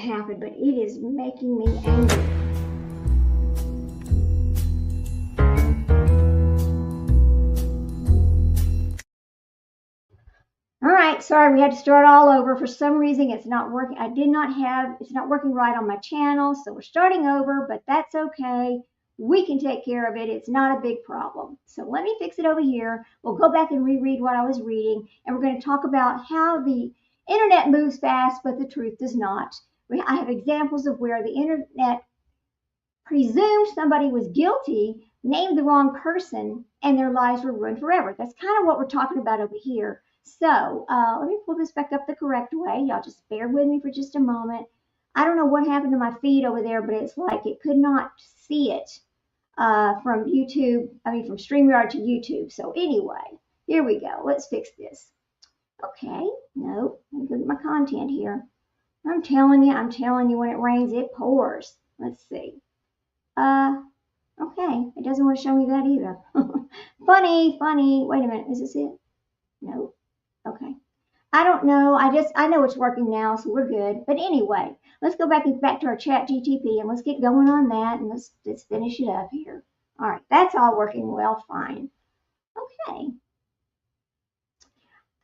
happen, but it is making me angry. All right, sorry, we had to start all over. For some reason, it's not working. It's not working right on my channel, so we're starting over, but that's okay. We can take care of it. It's not a big problem. So let me fix it over here. We'll go back and reread what I was reading, and we're going to talk about how the internet moves fast, but the truth does not. I have examples of where the internet presumed somebody was guilty, named the wrong person, and their lives were ruined forever. That's kind of what we're talking about over here. So let me pull this back up the correct way. Y'all just bear with me for just a moment. I don't know what happened to my feed over there, but it's like it could not see it from YouTube, from StreamYard to YouTube. So anyway, here we go. Let's fix this. Okay, nope, let me go get my content here. I'm telling you, when it rains, it pours. Let's see. Okay, it doesn't want to show me that either. Funny. Wait a minute, is this it? No. Okay. I don't know. I know it's working now, so we're good. But anyway, let's go back to our chat GTP and let's get going on that and let's finish it up here. All right, that's all working well, fine. Okay.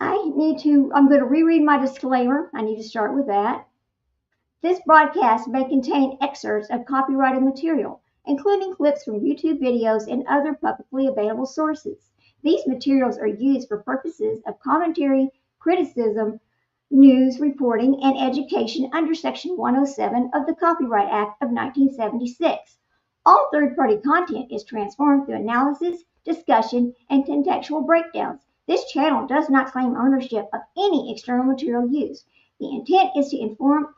I'm going to reread my disclaimer. I need to start with that. This broadcast may contain excerpts of copyrighted material, including clips from YouTube videos and other publicly available sources. These materials are used for purposes of commentary, criticism, news reporting, and education under Section 107 of the Copyright Act of 1976. All third-party content is transformed through analysis, discussion, and contextual breakdowns. This channel does not claim ownership of any external material used. The intent is to inform,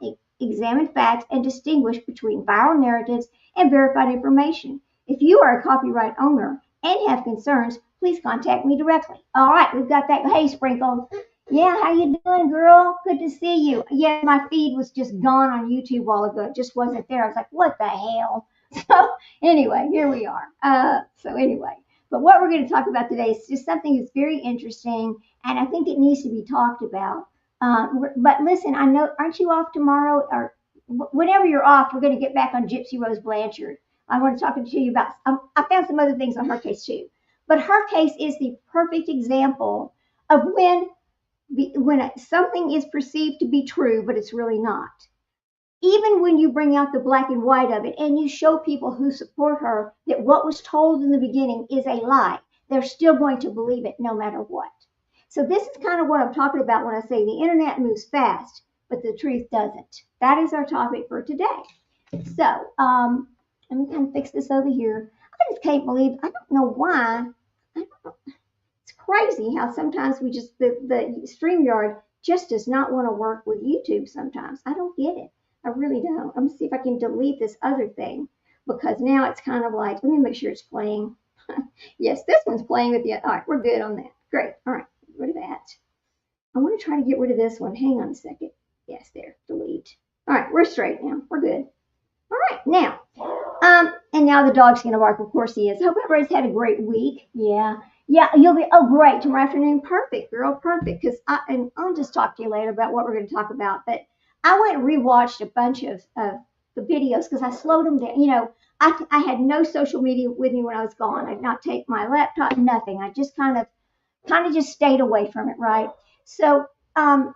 examine facts, and distinguish between viral narratives and verified information. If you are a copyright owner and have concerns, please contact me directly. All right, we've got that. Hey, Sprinkles. Yeah, how you doing, girl? Good to see you. Yeah, my feed was just gone on YouTube a while ago. It just wasn't there. I was like, what the hell? So anyway, here we are. But what we're going to talk about today is just something that's very interesting, and I think it needs to be talked about. But listen, I know, aren't you off tomorrow? Or whenever you're off, we're going to get back on Gypsy Rose Blanchard. I want to talk to you about, I found some other things on her case too. But her case is the perfect example of when something is perceived to be true, but it's really not. Even when you bring out the black and white of it and you show people who support her that what was told in the beginning is a lie, they're still going to believe it no matter what. So this is kind of what I'm talking about when I say the internet moves fast, but the truth doesn't. That is our topic for today. So let me kind of fix this over here. I just can't believe, I don't know why. It's crazy how sometimes the StreamYard just does not want to work with YouTube sometimes. I don't get it. I really don't. I'm going to see if I can delete this other thing because now it's kind of like, let me make sure it's playing. Yes, this one's playing with you. All right, we're good on that. Great. All right, get rid of that. I want to try to get rid of this one. Hang on a second. Yes, there. Delete. All right, we're straight now. We're good. All right, now. And now the dog's going to bark. Of course he is. Hope everybody's had a great week. Yeah, you'll be, oh, great. Tomorrow afternoon, perfect, girl, perfect. And I'll just talk to you later about what we're going to talk about. But I went and rewatched a bunch of the videos because I slowed them down. You know, I had no social media with me when I was gone. I did not take my laptop, nothing. I just kind of just stayed away from it, right? So while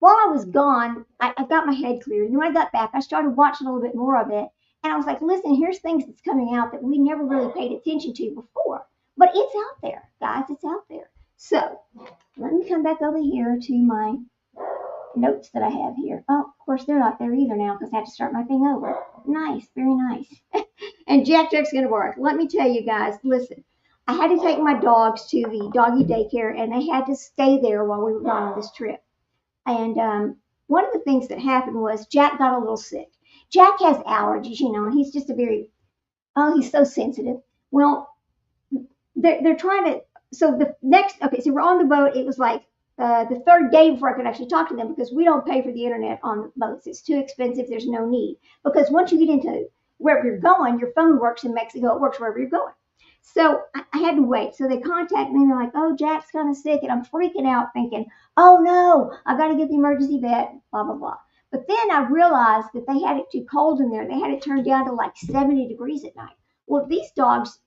I was gone, I got my head cleared. And when I got back, I started watching a little bit more of it. And I was like, listen, here's things that's coming out that we never really paid attention to before. But it's out there, guys. It's out there. So let me come back over here to my notes that I have here. Oh, of course, they're not there either now because I had to start my thing over. Nice. Very nice. And Jack's going to bark. Let me tell you guys, listen. I had to take my dogs to the doggy daycare, and they had to stay there while we were gone on this trip. And one of the things that happened was Jack got a little sick. Jack has allergies, you know, and he's just he's so sensitive. Well, they're trying to, so we're on the boat. It was like the third day before I could actually talk to them because we don't pay for the internet on the boats. It's too expensive. There's no need. Because once you get into wherever you're going, your phone works in Mexico. It works wherever you're going. So I had to wait. So they contacted me and they're like, oh, Jack's kind of sick. And I'm freaking out thinking, oh no, I got to get the emergency vet, blah, blah, blah. But then I realized that they had it too cold in there. They had it turned down to like 70 degrees at night. Well, these dogs,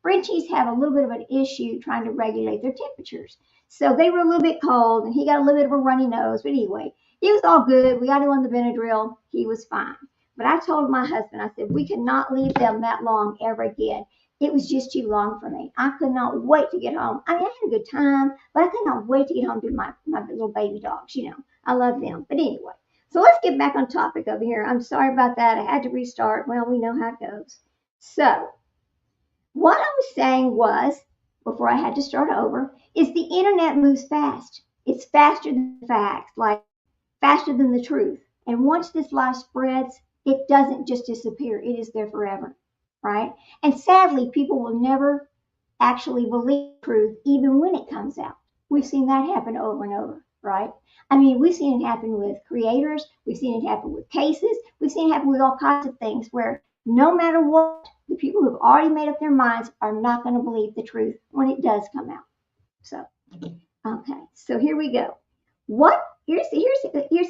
Frenchies have a little bit of an issue trying to regulate their temperatures. So they were a little bit cold, and he got a little bit of a runny nose. But anyway, he was all good. We got him on the Benadryl. He was fine. But I told my husband, I said, we cannot leave them that long ever again. It was just too long for me. I could not wait to get home. I mean, I had a good time, but I could not wait to get home to my little baby dogs. I love them. But anyway, so let's get back on topic over here. I'm sorry about that. I had to restart. Well, we know how it goes. So what I was saying was, before I had to start over, is the internet moves fast. It's faster than facts, like faster than the truth. And once this lie spreads, it doesn't just disappear. It is there forever, right? And sadly, people will never actually believe the truth even when it comes out. We've seen that happen over and over, right? I mean, we've seen it happen with creators. We've seen it happen with cases. We've seen it happen with all kinds of things where no matter what, the people who've already made up their minds are not going to believe the truth when it does come out. So, okay, so here we go. Here's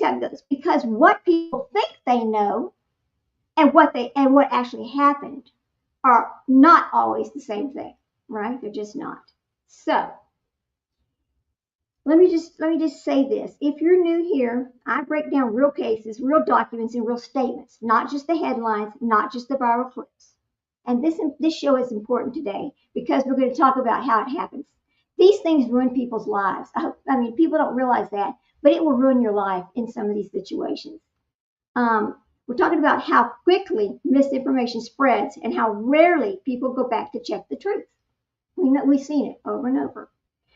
how it goes. Because what people think they know and what actually happened are not always the same thing, right? They're just not. So let me just say this. If you're new here, I break down real cases, real documents, and real statements, not just the headlines, not just the viral clips. And this show is important today because we're going to talk about how it happens. These things ruin people's lives. I mean, people don't realize that, but it will ruin your life in some of these situations. We're talking about how quickly misinformation spreads and how rarely people go back to check the truth. We've seen it over and over.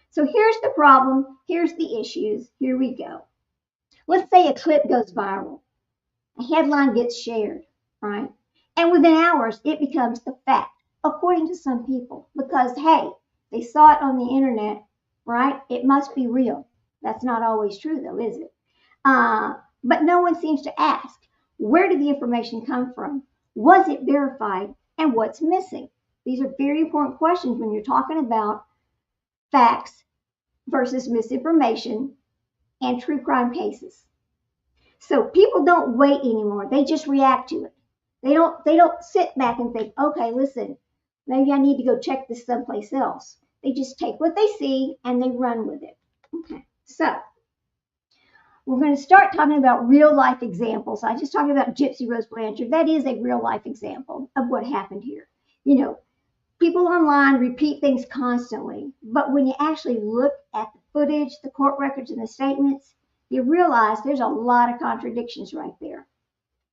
So here's the problem. Here's the issues. Here we go. Let's say a clip goes viral. A headline gets shared, right? And within hours, it becomes the fact, according to some people, because, hey, they saw it on the internet, right? It must be real. That's not always true, though, is it? But no one seems to ask, where did the information come from? Was it verified? And what's missing? These are very important questions when you're talking about facts versus misinformation and true crime cases. So people don't wait anymore. They just react to it. They don't sit back and think, okay, listen, maybe I need to go check this someplace else. They just take what they see and they run with it. Okay, so we're going to start talking about real life examples. I just talked about Gypsy Rose Blanchard. That is a real life example of what happened here. People online repeat things constantly, but when you actually look at the footage, the court records, and the statements, you realize there's a lot of contradictions right there.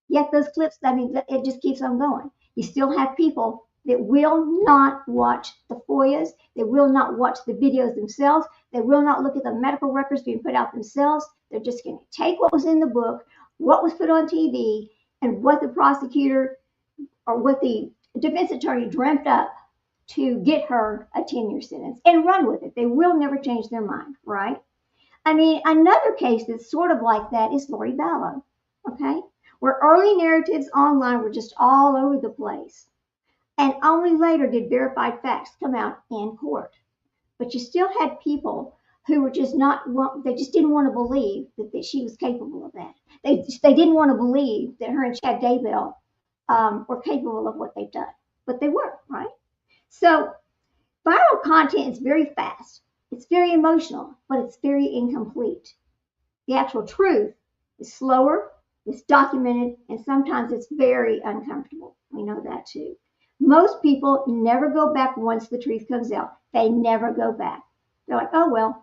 Yet those clips, it just keeps on going. You still have people that will not watch the FOIAs. They will not watch the videos themselves. They will not look at the medical records being put out themselves. They're just going to take what was in the book, what was put on TV, and what the prosecutor or what the defense attorney dreamt up to get her a 10-year sentence and run with it. They will never change their mind, right? I mean, another case that's sort of like that is Lori Vallow, okay? Where early narratives online were just all over the place. And only later did verified facts come out in court. But you still had people who were just they just didn't want to believe that she was capable of that. They didn't want to believe that her and Chad Daybell were capable of what they've done. But they were, right? So viral content is very fast. It's very emotional, but it's very incomplete. The actual truth is slower, it's documented, and sometimes it's very uncomfortable. We know that too. Most people never go back once the truth comes out. They never go back. They're like, oh, well,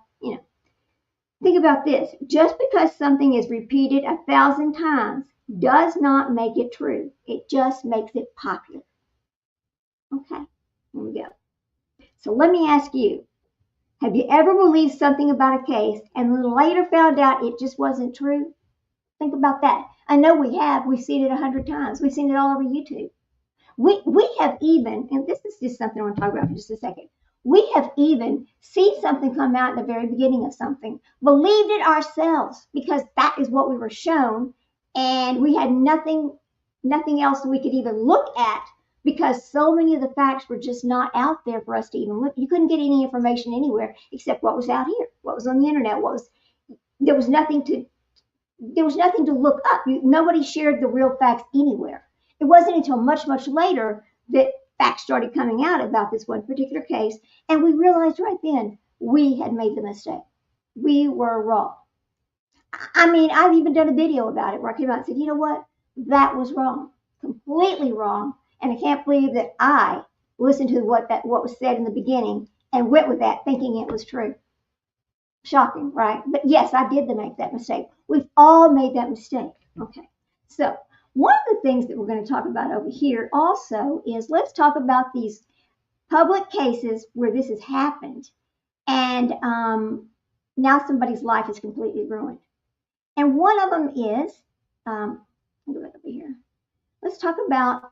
Think about this. Just because something is repeated 1,000 times does not make it true. It just makes it popular. Okay, here we go. So let me ask you, have you ever believed something about a case and then later found out it just wasn't true? Think about that. I know we have. We've seen it 100 times. We've seen it all over YouTube. We have even, and this is just something I want to talk about for just a second. We have even seen something come out at the very beginning of something, believed it ourselves because that is what we were shown, and we had nothing else we could even look at because so many of the facts were just not out there for us to even look. You couldn't get any information anywhere except what was out here, what was on the internet, there was nothing there was nothing to look up. Nobody shared the real facts anywhere. It wasn't until much, much later that facts started coming out about this one particular case, and we realized right then we had made the mistake. We were wrong. I mean, I've even done a video about it where I came out and said, you know what? That was wrong, completely wrong, and I can't believe that I listened to what was said in the beginning and went with that, thinking it was true. Shocking, right? But yes, I did make that mistake. We've all made that mistake. Okay. So one of the things that we're going to talk about over here also is let's talk about these public cases where this has happened and now somebody's life is completely ruined. And one of them is, I'll go back over here. Let's talk about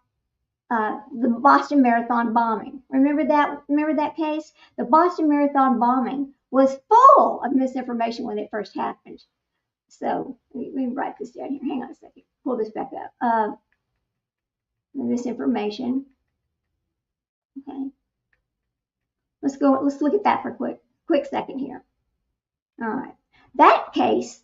the Boston Marathon bombing. Remember that case? The Boston Marathon bombing was full of misinformation when it first happened. So let me write this down here. Hang on a second. Pull this back up. Misinformation. Okay. Let's look at that for a quick second here. All right. That case,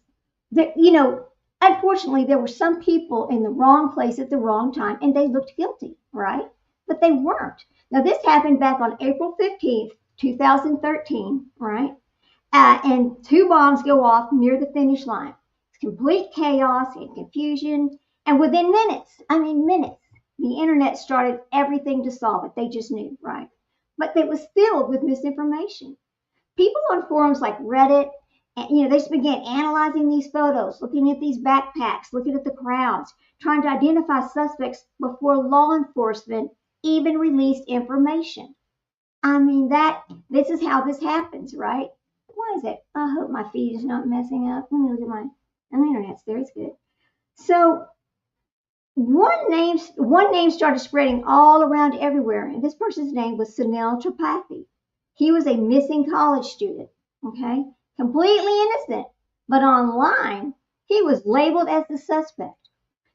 unfortunately, there were some people in the wrong place at the wrong time, and they looked guilty, right? But they weren't. Now, this happened back on April 15th, 2013, right? And 2 bombs go off near the finish line. It's complete chaos and confusion. And within minutes, the internet started everything to solve it. They just knew, right? But it was filled with misinformation. People on forums like Reddit, they just began analyzing these photos, looking at these backpacks, looking at the crowds, trying to identify suspects before law enforcement even released information. This is how this happens, right? Why is it? I hope my feed is not messing up. Let me look at my internet's there. It's good. So one name started spreading all around everywhere, and this person's name was Sunil Tripathi. He was a missing college student, okay? Completely innocent, but online, he was labeled as the suspect.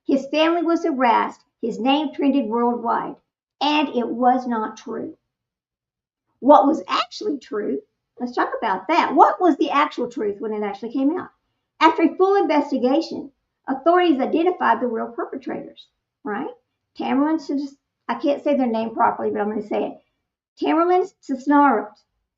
His family was harassed. His name trended worldwide, and it was not true. What was actually true? Let's talk about that. What was the actual truth when it actually came out? After a full investigation, authorities identified the real perpetrators, right? I can't say their name properly, but I'm going to say it. Tamerlan Tsarnaev,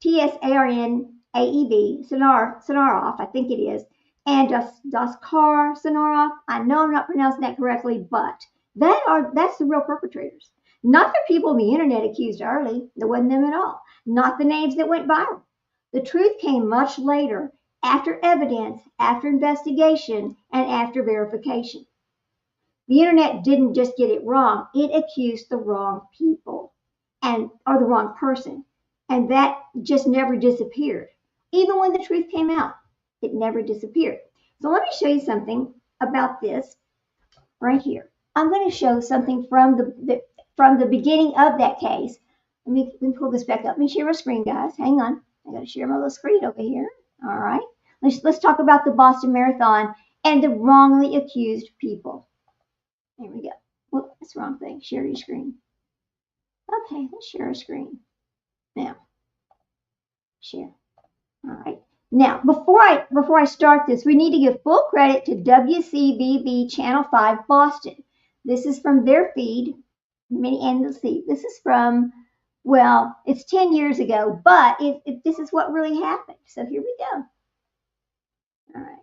Tsarnaev, Tsarnaev, I think it is, and Daskar Tsarnaev. I know I'm not pronouncing that correctly, but that's the real perpetrators. Not the people the internet accused early. There wasn't them at all. Not the names that went viral. The truth came much later, after evidence, after investigation, and after verification. The internet didn't just get it wrong, it accused the wrong people or the wrong person. And that just never disappeared. Even when the truth came out, it never disappeared. So let me show you something about this right here. I'm going to show something from the beginning of that case. Let me pull this back up. Let me share my screen, guys. Hang on. I got to share my little screen over here. All right. Let's talk about the Boston Marathon and the wrongly accused people. There we go. Whoop, that's the wrong thing. Share your screen. Okay, let's share a screen. Now, share. All right. Now, before I start this, we need to give full credit to WCVB Channel 5 Boston. This is from their feed. And let's see, this is from, well, it's 10 years ago, but this is what really happened. So here we go. All right.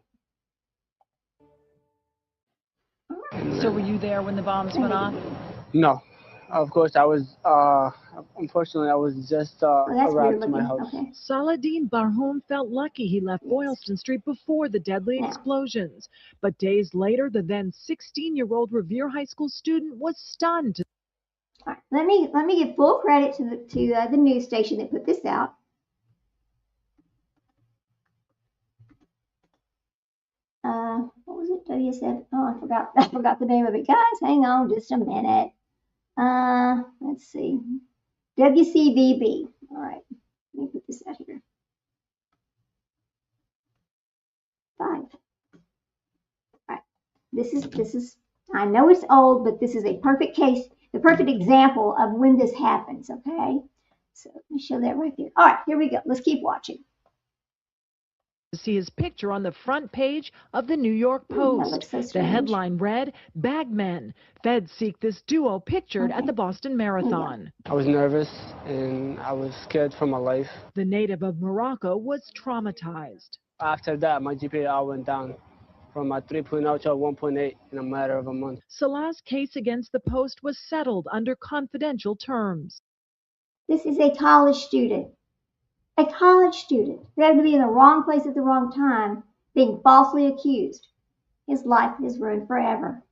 So were you there when the bombs went off? No. Of course, I was, unfortunately, I was just arrived to my house. Okay. Saladin Barhom felt lucky he left Boylston Street before the deadly explosions. But days later, the then 16-year-old Revere High School student was stunned. All right. Let me give full credit to the news station that put this out. What was it? WSF? Oh, I forgot the name of it. Guys, hang on just a minute. Let's see. WCVB. All right. Let me put this out here. 5. All right. This is, I know it's old, but this is a perfect case, the perfect example of when this happens, okay? So let me show that right there. All right, here we go. Let's keep watching. to see his picture on the front page of the New York That Post. looks so The strange. headline read, "Bagmen. Feds seek this duo pictured at the Boston Marathon." I was nervous and I was scared for my life. The native of Morocco was traumatized. After that, my GPA went down from a 3.0 to a 1.8 in a matter of a month. Salah's case against the Post was settled under confidential terms. This is a college student. A college student who happened to be in the wrong place at the wrong time, being falsely accused. His life is ruined forever.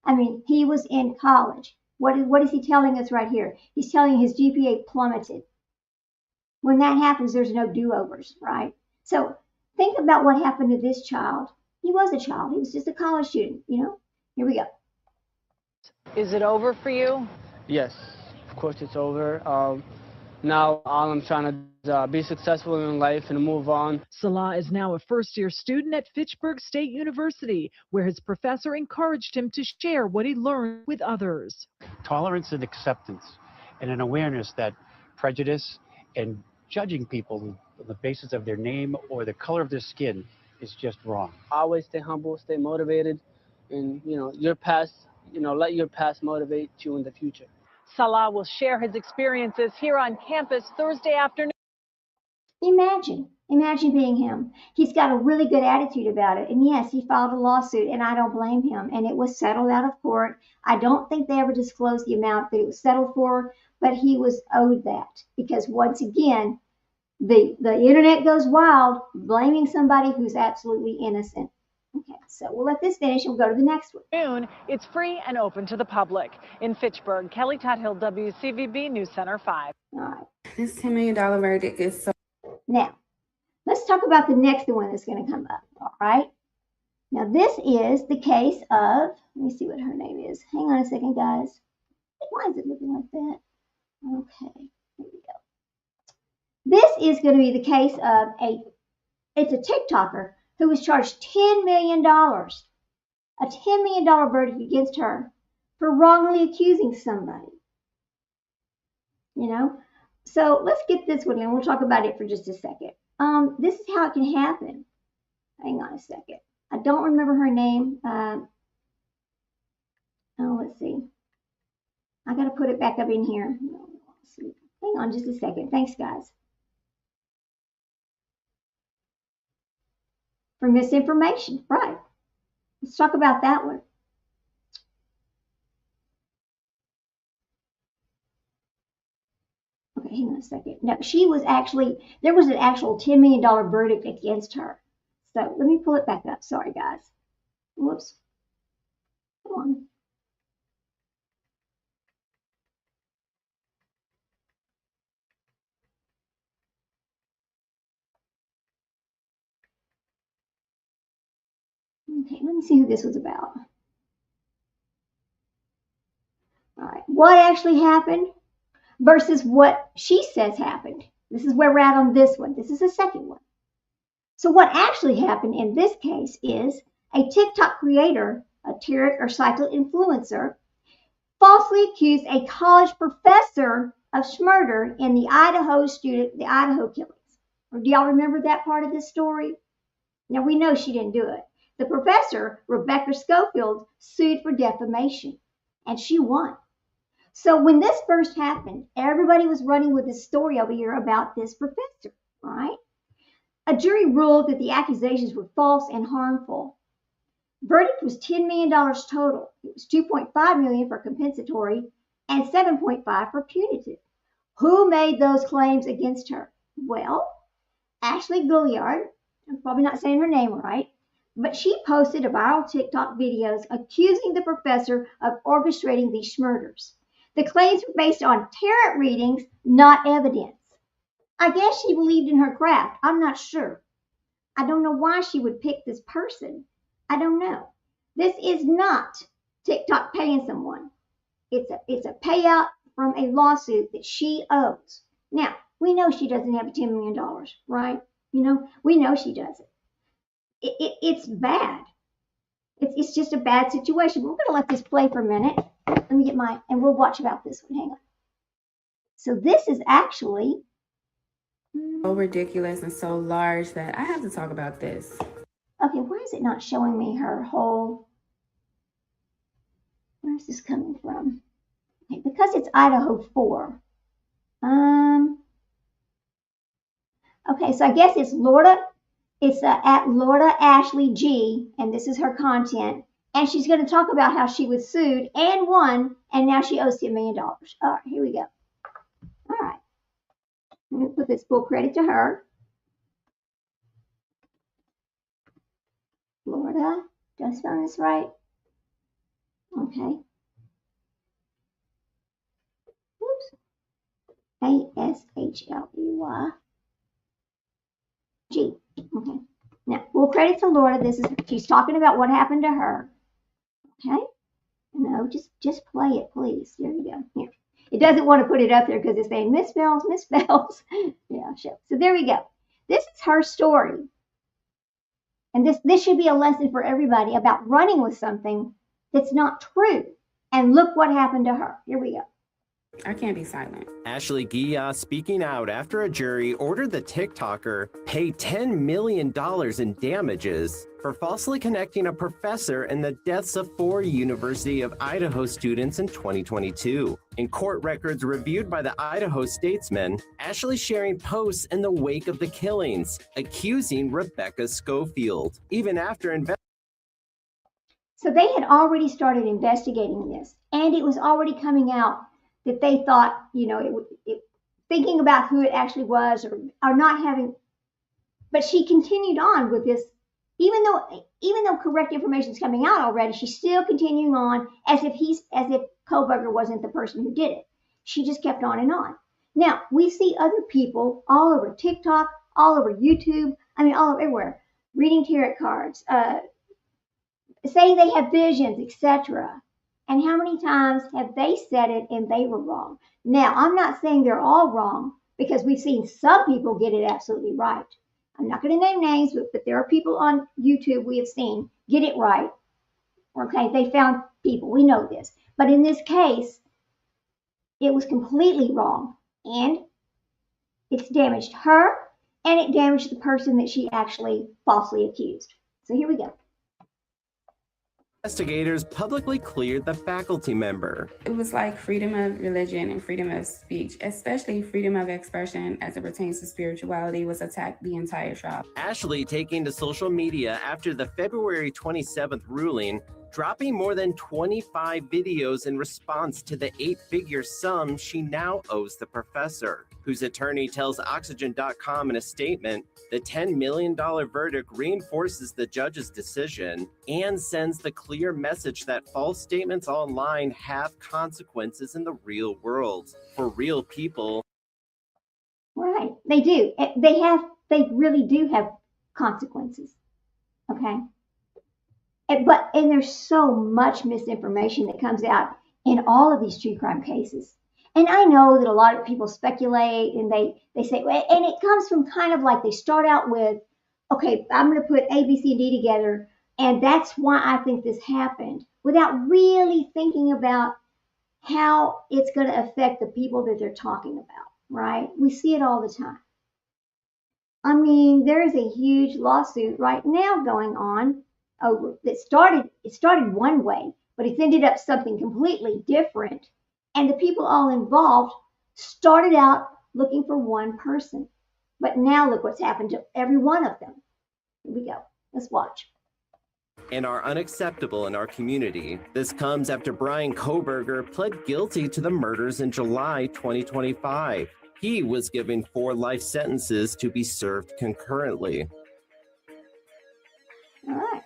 I mean, he was in college. What is he telling us right here? He's telling his GPA plummeted. When that happens, there's no do-overs, right? So think about what happened to this child. He was a child. He was just a college student, you know? Here we go. Is it over for you? Yes, of course it's over. Now all I'm trying to be successful in life and move on. Salah is now a first-year student at Fitchburg State University, where his professor encouraged him to share what he learned with others. Tolerance and acceptance, and an awareness that prejudice and judging people on the basis of their name or the color of their skin is just wrong. Always stay humble, stay motivated, and your past, let your past motivate you in the future. Salah will share his experiences here on campus Thursday afternoon. Imagine being him. He's got a really good attitude about it. And yes, he filed a lawsuit, and I don't blame him. And it was settled out of court. I don't think they ever disclosed the amount that it was settled for, but he was owed that. Because once again, the internet goes wild, blaming somebody who's absolutely innocent. Okay, so we'll let this finish and we'll go to the next one. It's free and open to the public. In Fitchburg, Kelly Tuthill, WCVB News Center 5. All right. This $10 million verdict is so. Now, let's talk about the next one that's going to come up. All right. Now, this is the case of, let me see what her name is. Hang on a second, guys. Why is it looking like that? Okay, here we go. This is going to be the case of it's a TikToker who was charged $10 million, a $10 million verdict against her for wrongly accusing somebody. So let's get this one and we'll talk about it for just a second. This is how it can happen. Hang on a second. I don't remember her name. Let's see. I got to put it back up in here. Hang on just a second. Thanks, guys. For misinformation, right. Let's talk about that one. Okay, hang on a second. No, there was an actual $10 million verdict against her. So let me pull it back up. Sorry, guys. Whoops. Come on. Okay, let me see who this was about. All right, what actually happened versus what she says happened. This is where we're at on this one. This is the second one. So what actually happened in this case is a TikTok creator, a Tarek or cycle influencer, falsely accused a college professor of murder in the Idaho killings. Or do y'all remember that part of this story? Now we know she didn't do it. The professor, Rebecca Schofield, sued for defamation, and she won. So when this first happened, everybody was running with this story over here about this professor, right? A jury ruled that the accusations were false and harmful. Verdict was $10 million total. It was $2.5 million for compensatory and $7.5 million for punitive. Who made those claims against her? Well, Ashley Gilliard, I'm probably not saying her name right, but she posted a viral TikTok videos accusing the professor of orchestrating these murders. The claims were based on tarot readings, not evidence. I guess she believed in her craft. I'm not sure. I don't know why she would pick this person. I don't know. This is not TikTok paying someone. It's a payout from a lawsuit that she owes. Now, we know she doesn't have $10 million, right? We know she doesn't. It's bad. It's just a bad situation. We're going to let this play for a minute. Let me get and we'll watch about this one. Hang on. So this is actually So ridiculous and so large that I have to talk about this. Okay, why is it not showing me her whole? Where's this coming from? Okay, because it's Idaho 4. Okay, so I guess it's Lorda. It's at Lorda Ashley G, and this is her content. And she's going to talk about how she was sued and won, and now she owes $10 million. All right, here we go. All right. Let me put this full credit to her. Florida. Did I spell this right? Okay. Oops. Ashley G. Okay. Now, full credit to Laura. She's talking about what happened to her. Okay. No, just play it, please. There you go. Here. It doesn't want to put it up there because it's saying misspells. Yeah, sure. So there we go. This is her story. And this should be a lesson for everybody about running with something that's not true. And look what happened to her. Here we go. I can't be silent. Ashley Guilla speaking out after a jury ordered the TikToker pay $10 million in damages for falsely connecting a professor in the deaths of 4 University of Idaho students in 2022. In court records reviewed by the Idaho Statesman, Ashley sharing posts in the wake of the killings, accusing Rebecca Schofield. Even after So they had already started investigating this, and it was already coming out that they thought, thinking about who it actually was or not having, but she continued on with this, even though correct information is coming out already, she's still continuing on as if Kohberger wasn't the person who did it. She just kept on and on. Now, we see other people all over TikTok, all over YouTube, all over everywhere, reading tarot cards, saying they have visions, etc. And how many times have they said it and they were wrong? Now, I'm not saying they're all wrong because we've seen some people get it absolutely right. I'm not going to name names, but there are people on YouTube we have seen get it right. Okay, they found people. We know this. But in this case, it was completely wrong. And it's damaged her and it damaged the person that she actually falsely accused. So here we go. investigators publicly cleared the faculty member. It was like freedom of religion and freedom of speech, especially freedom of expression as it pertains to spirituality, was attacked the entire trial. Ashley taking to social media after the February 27th ruling, dropping more than 25 videos in response to the 8-figure sum she now owes the professor, whose attorney tells Oxygen.com in a statement the $10 million verdict reinforces the judge's decision and sends the clear message that false statements online have consequences in the real world for real people. Right, they do. They really do have consequences. Okay. And there's so much misinformation that comes out in all of these true crime cases. And I know that a lot of people speculate and they say, and it comes from kind of like they start out with, okay, I'm going to put A, B, C, and D together, and that's why I think this happened, without really thinking about how it's going to affect the people that they're talking about, right? We see it all the time. There is a huge lawsuit right now going on over that started one way, but it's ended up something completely different. And the people all involved started out looking for one person. But now look what's happened to every one of them. Here we go. Let's watch. And are unacceptable in our community. This comes after Bryan Kohberger pled guilty to the murders in July 2025. He was given 4 life sentences to be served concurrently. All right.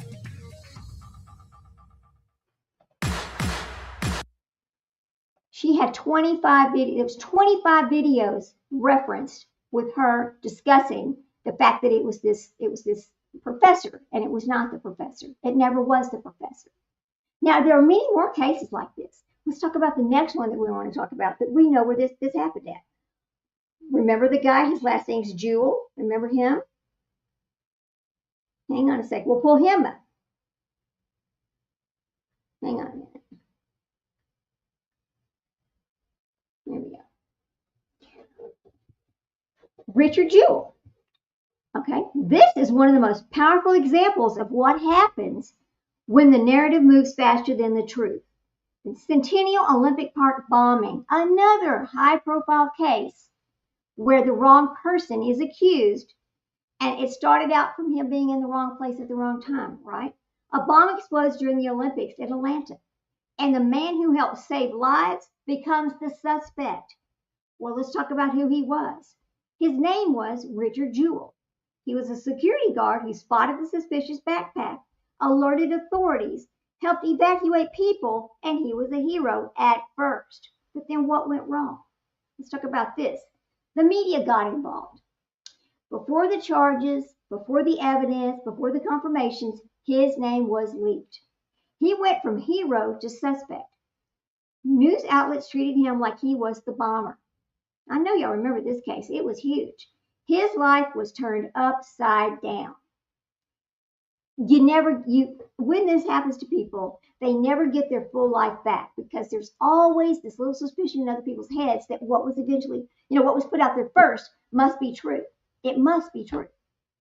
She had 25 videos referenced with her discussing the fact that it was this professor, and it was not the professor. It never was the professor. Now, there are many more cases like this. Let's talk about the next one that we want to talk about that we know where this happened at. Remember the guy? His last name's Jewell. Remember him? Hang on a sec. We'll pull him up. Hang on a minute. There we go. Richard Jewell. Okay, this is one of the most powerful examples of what happens when the narrative moves faster than the truth. The Centennial Olympic Park bombing, another high-profile case where the wrong person is accused, and it started out from him being in the wrong place at the wrong time, right? A bomb explodes during the Olympics in Atlanta, and the man who helped save lives becomes the suspect. Well, let's talk about who he was. His name was Richard Jewell. He was a security guard who spotted the suspicious backpack, alerted authorities, helped evacuate people, and he was a hero at first. But then what went wrong? Let's talk about this. The media got involved. Before the charges, before the evidence, before the confirmations, his name was leaked. He went from hero to suspect. News outlets treated him like he was the bomber. I know y'all remember this case. It was huge. His life was turned upside down. When this happens to people, they never get their full life back because there's always this little suspicion in other people's heads that what was eventually, what was put out there first must be true. It must be true,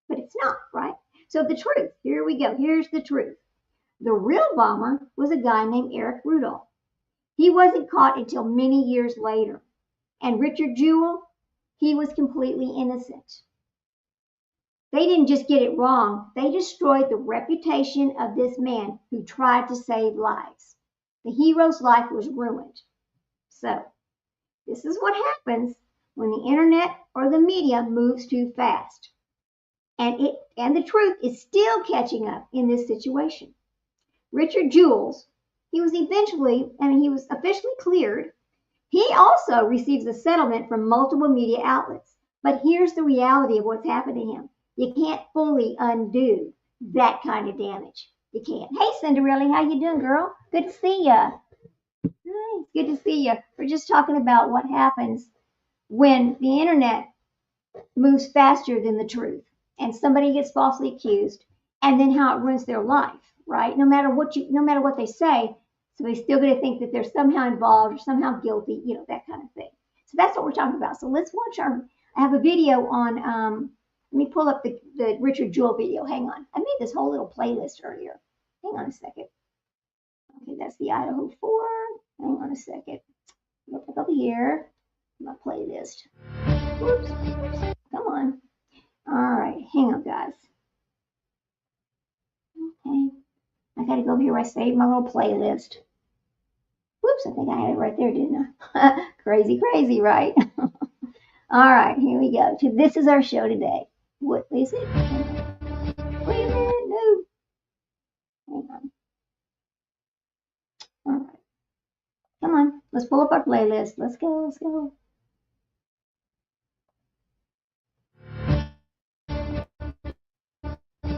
but it's not, right? So the truth, here we go. Here's the truth. The real bomber was a guy named Eric Rudolph. He wasn't caught until many years later. And Richard Jewell, he was completely innocent. They didn't just get it wrong. They destroyed the reputation of this man who tried to save lives. The hero's life was ruined. So, this is what happens when the internet or the media moves too fast. And the truth is still catching up in this situation. Richard Jewell, he was officially cleared. He also receives a settlement from multiple media outlets. But here's the reality of what's happened to him. You can't fully undo that kind of damage. You can't. Hey, Cinderella, how you doing, girl? Good to see ya. Nice, good to see ya. We're just talking about what happens when the internet moves faster than the truth and somebody gets falsely accused, and then how it ruins their life, right? No matter what they say, somebody's still going to think that they're somehow involved or somehow guilty, that kind of thing. So that's what we're talking about. So let's watch I have a video on, let me pull up the Richard Jewell video. Hang on. I made this whole little playlist earlier. Hang on a second. Okay, that's the Idaho 4. Hang on a second. Look over here. My playlist. Whoops. Come on. All right. Hang on, guys. Okay. I got to go over here where I saved my little playlist. Whoops, I think I had it right there, didn't I? Crazy, right? All right, here we go. This is our show today. What is it? Wait a minute, no. Hang on. All right. Come on, let's pull up our playlist. Let's go.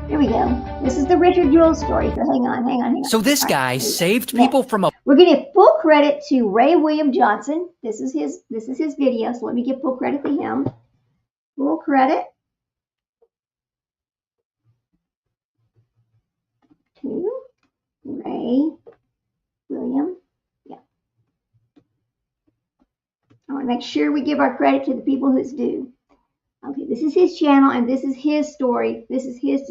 Here we go. This is the Richard Jewell story. So hang on. So this guy saved people from a... We're going to give full credit to Ray William Johnson. This is his video. So let me give full credit to him. Full credit to Ray William. Yeah. I want to make sure we give our credit to the people who's due. Okay, this is his channel and this is his story. This is his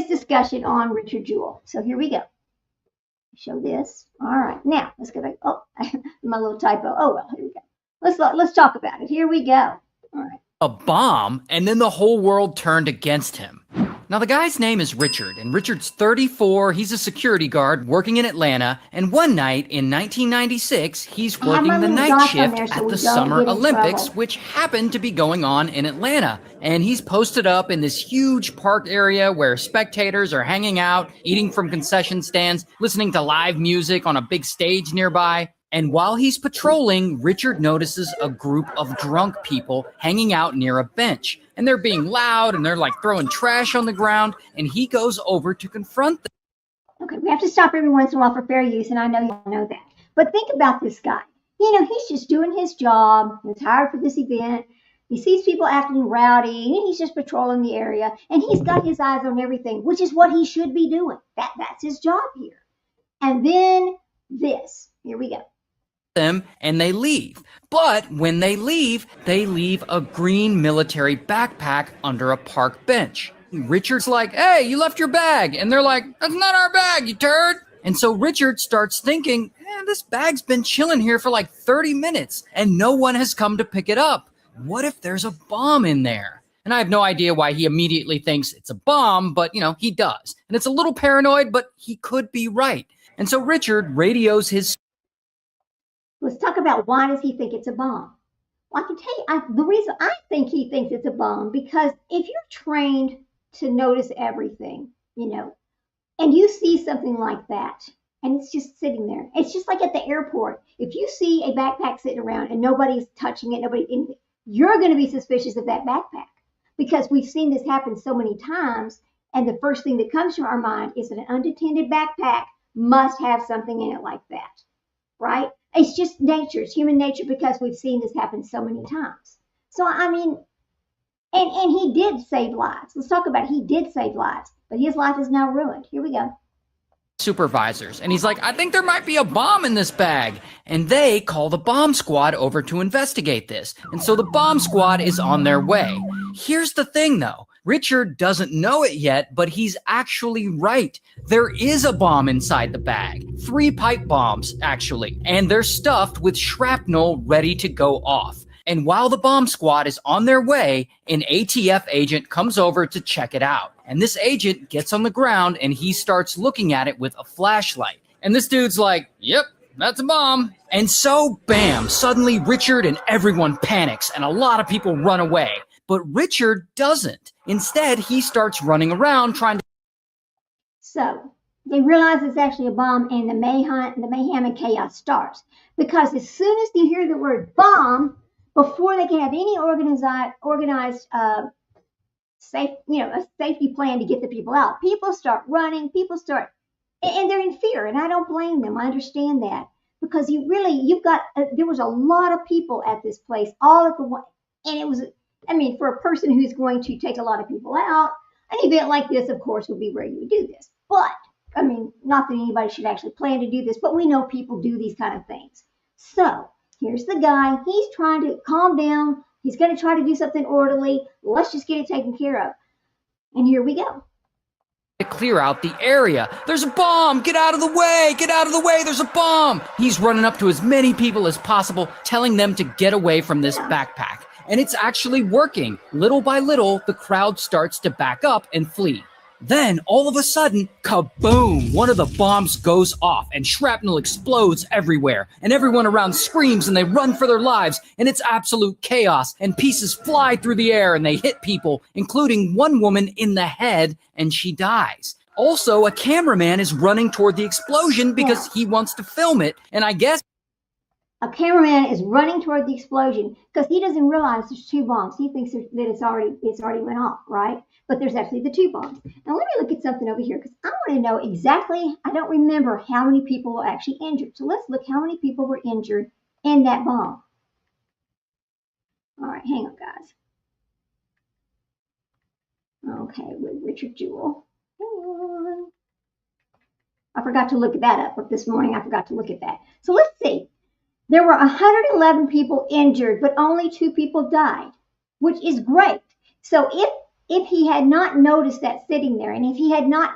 discussion on Richard Jewell. So here we go. Show this. All right. Now let's go back. Oh, my little typo. Oh well. Here we go. Let's talk about it. Here we go. All right. A bomb, and then the whole world turned against him. Now, the guy's name is Richard, and Richard's 34. He's a security guard working in Atlanta, and one night in 1996, he's working the night shift at the Summer Olympics, which happened to be going on in Atlanta. And he's posted up in this huge park area where spectators are hanging out, eating from concession stands, listening to live music on a big stage nearby. And while he's patrolling, Richard notices a group of drunk people hanging out near a bench. And they're being loud, and they're like throwing trash on the ground, and he goes over to confront them. Okay, we have to stop every once in a while for fair use, and I know you all know that. But think about this guy. He's just doing his job. He's hired for this event. He sees people acting rowdy, and he's just patrolling the area. And he's got his eyes on everything, which is what he should be doing. That's his job here. And then this. Here we go. them and they leave. But when they leave a green military backpack under a park bench. Richard's like, hey, you left your bag. And they're like, that's not our bag, you turd. And so Richard starts thinking, this bag's been chilling here for like 30 minutes and no one has come to pick it up. What if there's a bomb in there? And I have no idea why he immediately thinks it's a bomb, but he does. And it's a little paranoid, but he could be right. And so Richard radios his... Let's talk about why does he think it's a bomb? Well, I can tell you the reason I think he thinks it's a bomb, because if you're trained to notice everything, and you see something like that, and it's just sitting there. It's just like at the airport. If you see a backpack sitting around and nobody's touching it, you're going to be suspicious of that backpack, because we've seen this happen so many times. And the first thing that comes to our mind is that an unattended backpack must have something in it like that, right? It's just nature. It's human nature, because we've seen this happen so many times. So, and he did save lives. Let's talk about it. He did save lives, but his life is now ruined. Here we go. Supervisors, and he's like, I think there might be a bomb in this bag. And they call the bomb squad over to investigate this. And so the bomb squad is on their way. Here's the thing though, Richard doesn't know it yet, but he's actually right. There is a bomb inside the bag. 3 pipe bombs, actually, and they're stuffed with shrapnel ready to go off. And while the bomb squad is on their way, an ATF agent comes over to check it out. And this agent gets on the ground and he starts looking at it with a flashlight. And this dude's like, yep, that's a bomb. And so, bam, suddenly Richard and everyone panics and a lot of people run away. But Richard doesn't. Instead, he starts running around trying to... So, they realize it's actually a bomb, and the mayhem and chaos starts. Because as soon as they hear the word bomb, before they can have any organized a safety plan to get the people out, people start running, and they're in fear, and I don't blame them. I understand that, because there was a lot of people at this place all at the one, and it was, for a person who's going to take a lot of people out, an event like this, of course, would be where you would do this. But, not that anybody should actually plan to do this, but we know people do these kind of things. So, here's the guy. He's trying to calm down. He's going to try to do something orderly. Let's just get it taken care of. And here we go. To clear out the area. There's a bomb! Get out of the way! Get out of the way! There's a bomb! He's running up to as many people as possible, telling them to get away from this backpack. And it's actually working. Little by little, the crowd starts to back up and flee. Then, all of a sudden, kaboom! One of the bombs goes off, and shrapnel explodes everywhere, and everyone around screams, and they run for their lives, and it's absolute chaos, and pieces fly through the air, and they hit people, including one woman in the head, and she dies. Also, a cameraman is running toward the explosion because he wants to film it, and I guess... A cameraman is running toward the explosion because he doesn't realize there's 2 bombs. He thinks that it's already went off, right? But there's actually the 2 bombs. Now let me look at something over here, because I want to know exactly, I don't remember how many people were actually injured. So let's look how many people were injured in that bomb. All right, hang on, guys. Okay, with Richard Jewell. Hang on. I forgot to look that up this morning. I forgot to look at that. So let's see. There were 111 people injured, but only 2 people died, which is great. So if he had not noticed that sitting there, and if they had not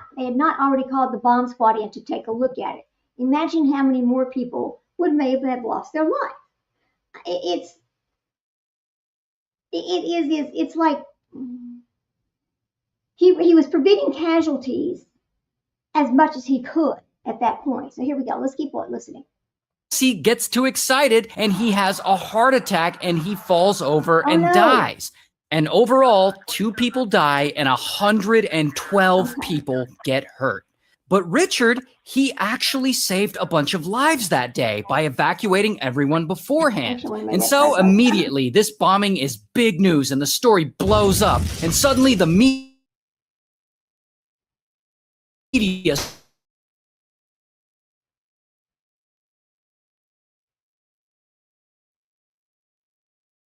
already called the bomb squad in to take a look at it, imagine how many more people would maybe have lost their life. It's like he was preventing casualties as much as he could at that point. So here we go. Let's keep listening. He gets too excited and he has a heart attack and he falls over and dies. And overall, 2 people die and 112 people get hurt. But Richard, he actually saved a bunch of lives that day by evacuating everyone beforehand. And so immediately, this bombing is big news and the story blows up. And suddenly the media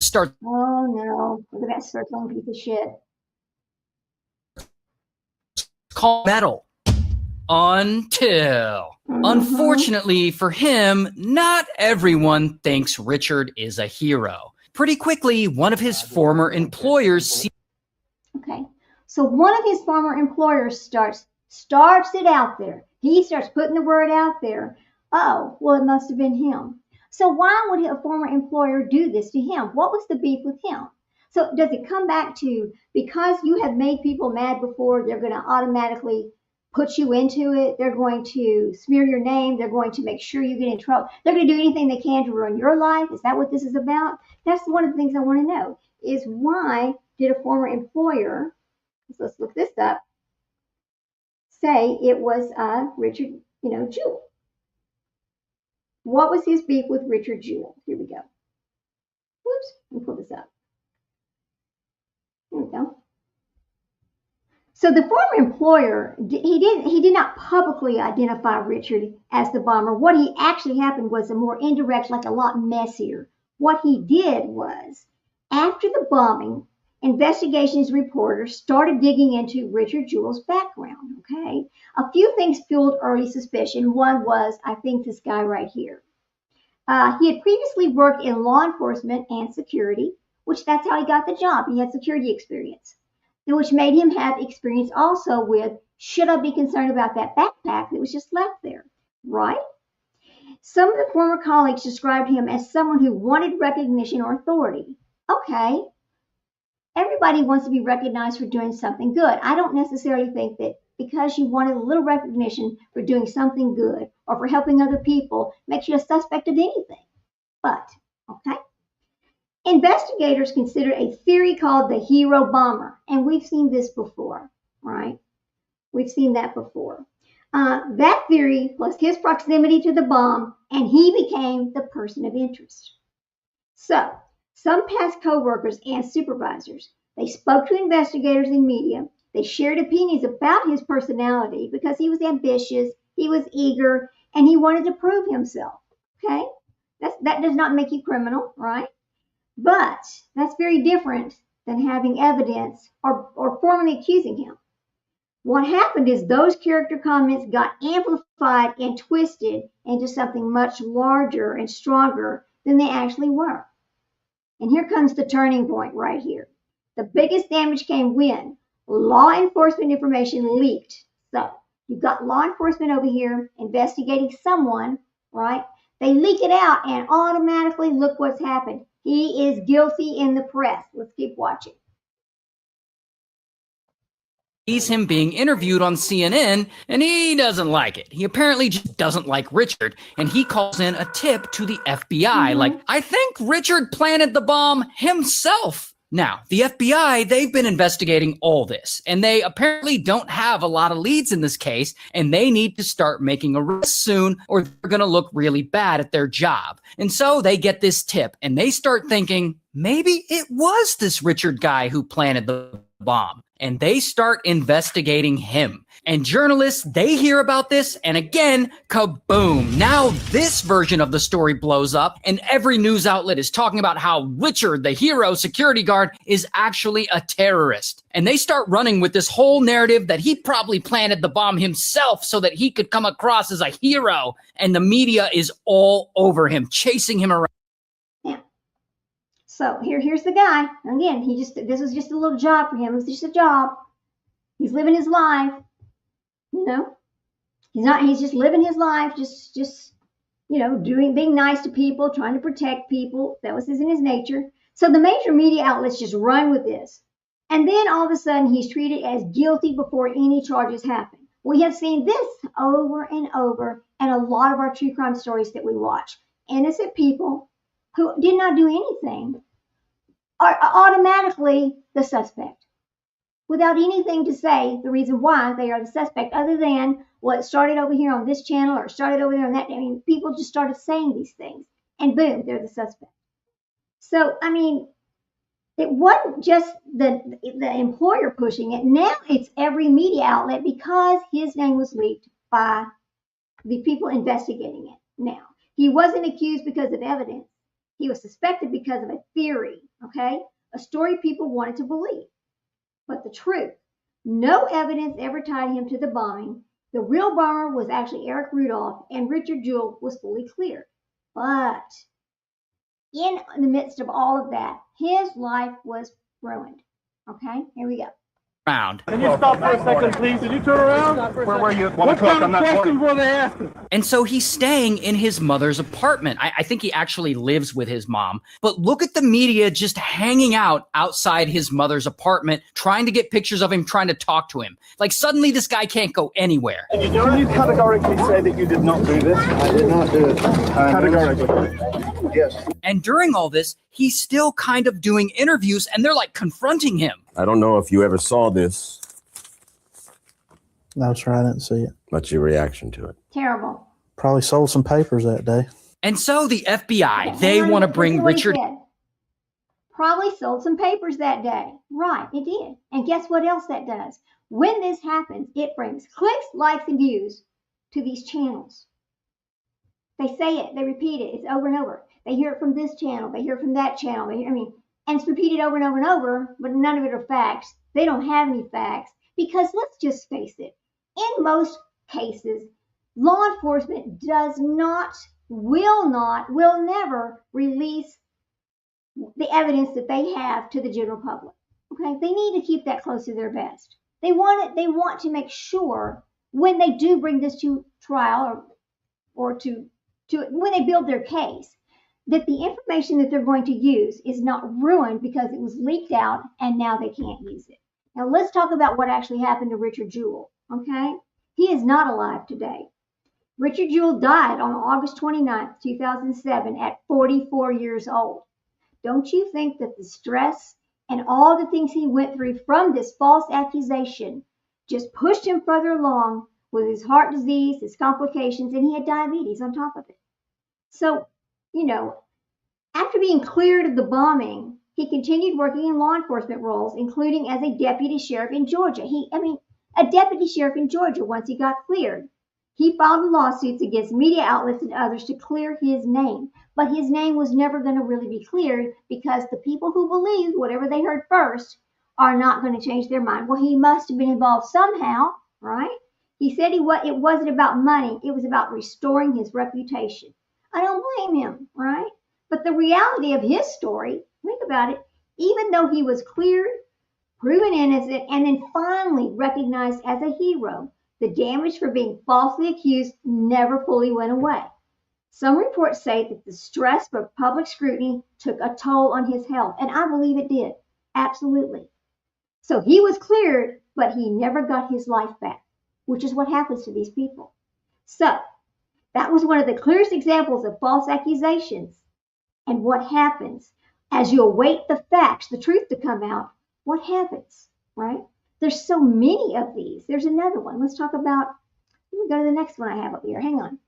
start. Oh no, look at that circling piece of shit. Call metal. Until, unfortunately for him, not everyone thinks Richard is a hero. Pretty quickly, one of his former employers Okay, so one of his former employers starts it out there. He starts putting the word out there. Oh, well, it must have been him. So why would a former employer do this to him? What was the beef with him? So does it come back to because you have made people mad before, they're going to automatically put you into it? They're going to smear your name. They're going to make sure you get in trouble. They're going to do anything they can to ruin your life. Is that what this is about? That's one of the things I want to know is why did a former employer, so let's look this up, say it was Richard, Jewell. What was his beef with Richard Jewell? Here we go. Whoops, let me pull this up. Here we go. So the former employer, he did not publicly identify Richard as the bomber. What he actually happened was a more indirect, like a lot messier. What he did was, after the bombing, investigations reporters started digging into Richard Jewell's background, okay? A few things fueled early suspicion. One was, I think, this guy right here. He had previously worked in law enforcement and security, which that's how he got the job. He had security experience, which made him have experience also with, should I be concerned about that backpack that was just left there, right? Some of the former colleagues described him as someone who wanted recognition or authority. Okay. Everybody wants to be recognized for doing something good. I don't necessarily think that because you wanted a little recognition for doing something good or for helping other people makes you a suspect of anything. But, okay. Investigators considered a theory called the hero bomber. And we've seen this before, right? We've seen that before. That theory plus his proximity to the bomb, and he became the person of interest. So, some past co-workers and supervisors, they spoke to investigators and media. They shared opinions about his personality because he was ambitious, he was eager, and he wanted to prove himself. Okay? That does not make you criminal, right? But that's very different than having evidence or formally accusing him. What happened is those character comments got amplified and twisted into something much larger and stronger than they actually were. And here comes the turning point right here. The biggest damage came when law enforcement information leaked. So you've got law enforcement over here investigating someone, right? They leak it out and automatically look what's happened. He is guilty in the press. Let's keep watching. sees him being interviewed on CNN, and he doesn't like it. He apparently just doesn't like Richard, and he calls in a tip to the FBI. Like, I think Richard planted the bomb himself. Now, the FBI, they've been investigating all this, and they apparently don't have a lot of leads in this case, and they need to start making arrests soon, or they're going to look really bad at their job. And so they get this tip, and they start thinking, maybe it was this Richard guy who planted the bomb. And they start investigating him. And journalists, they hear about this, and again, kaboom. Now this version of the story blows up, and every news outlet is talking about how Richard, the hero security guard, is actually a terrorist. And they start running with this whole narrative that he probably planted the bomb himself so that he could come across as a hero. And the media is all over him, chasing him around. So here's the guy. Again, this was just a little job for him. It was just a job. He's living his life. You know, he's just living his life, just being nice to people, trying to protect people. That was in his nature. So the major media outlets just run with this. And then all of a sudden he's treated as guilty before any charges happen. We have seen this over and over in a lot of our true crime stories that we watch. Innocent people who did not do anything are automatically the suspect without anything to say the reason why they are the suspect other than what started over here on this channel or started over there on that. I mean, people just started saying these things and boom, they're the suspect. So, I mean, it wasn't just the employer pushing it. Now it's every media outlet because his name was leaked by the people investigating it. Now, he wasn't accused because of evidence. He was suspected because of a theory, okay? A story people wanted to believe. But the truth, no evidence ever tied him to the bombing, The real bomber was actually Eric Rudolph, and Richard Jewell was fully cleared. But in the midst of all of that, his life was ruined. Okay, here we go. Around. Can you stop for a second, please? Can you turn around? Where were you? What kind of questions were they asking? And so he's staying in his mother's apartment. I think he actually lives with his mom. But look at the media just hanging out outside his mother's apartment, trying to get pictures of him, trying to talk to him. Like suddenly this guy can't go anywhere. Can you categorically say that you did not do this? I did not do it. Categorically. Yes. And during all this, he's still kind of doing interviews and they're like confronting him. I don't know if you ever saw this. No, sir, I didn't see it. What's your reaction to it? Terrible. Probably sold some papers that day. And so the FBI, they want to bring Richard. Probably sold some papers that day. Right, it did. And guess what else that does? When this happens, it brings clicks, likes, and views to these channels. They say it, they repeat it, it's over and over. They hear it from this channel, they hear it from that channel. And it's repeated over and over and over, but none of it are facts. They don't have any facts because let's just face it. In most cases, law enforcement does not, will never release the evidence that they have to the general public. Okay, they need to keep that close to their vest. They want to make sure when they do bring this to trial or to when they build their case, that the information that they're going to use is not ruined because it was leaked out and now they can't use it. Now let's talk about what actually happened to Richard Jewell, okay? He is not alive today. Richard Jewell died on August 29th, 2007 at 44 years old. Don't you think that the stress and all the things he went through from this false accusation just pushed him further along with his heart disease, his complications, and he had diabetes on top of it? So, after being cleared of the bombing, he continued working in law enforcement roles, including as a deputy sheriff in Georgia. A deputy sheriff in Georgia once he got cleared. He filed lawsuits against media outlets and others to clear his name. But his name was never going to really be cleared because the people who believed whatever they heard first are not going to change their mind. Well, he must have been involved somehow, right? He said it wasn't about money. It was about restoring his reputation. I don't blame him, right? But the reality of his story, think about it, even though he was cleared, proven innocent, and then finally recognized as a hero, the damage for being falsely accused never fully went away. Some reports say that the stress of public scrutiny took a toll on his health, and I believe it did, absolutely. So he was cleared, but he never got his life back, which is what happens to these people. So that was one of the clearest examples of false accusations. And what happens as you await the facts, the truth to come out, what happens, right? There's so many of these. There's another one. Let's talk about, let me go to the next one I have up here. Hang on.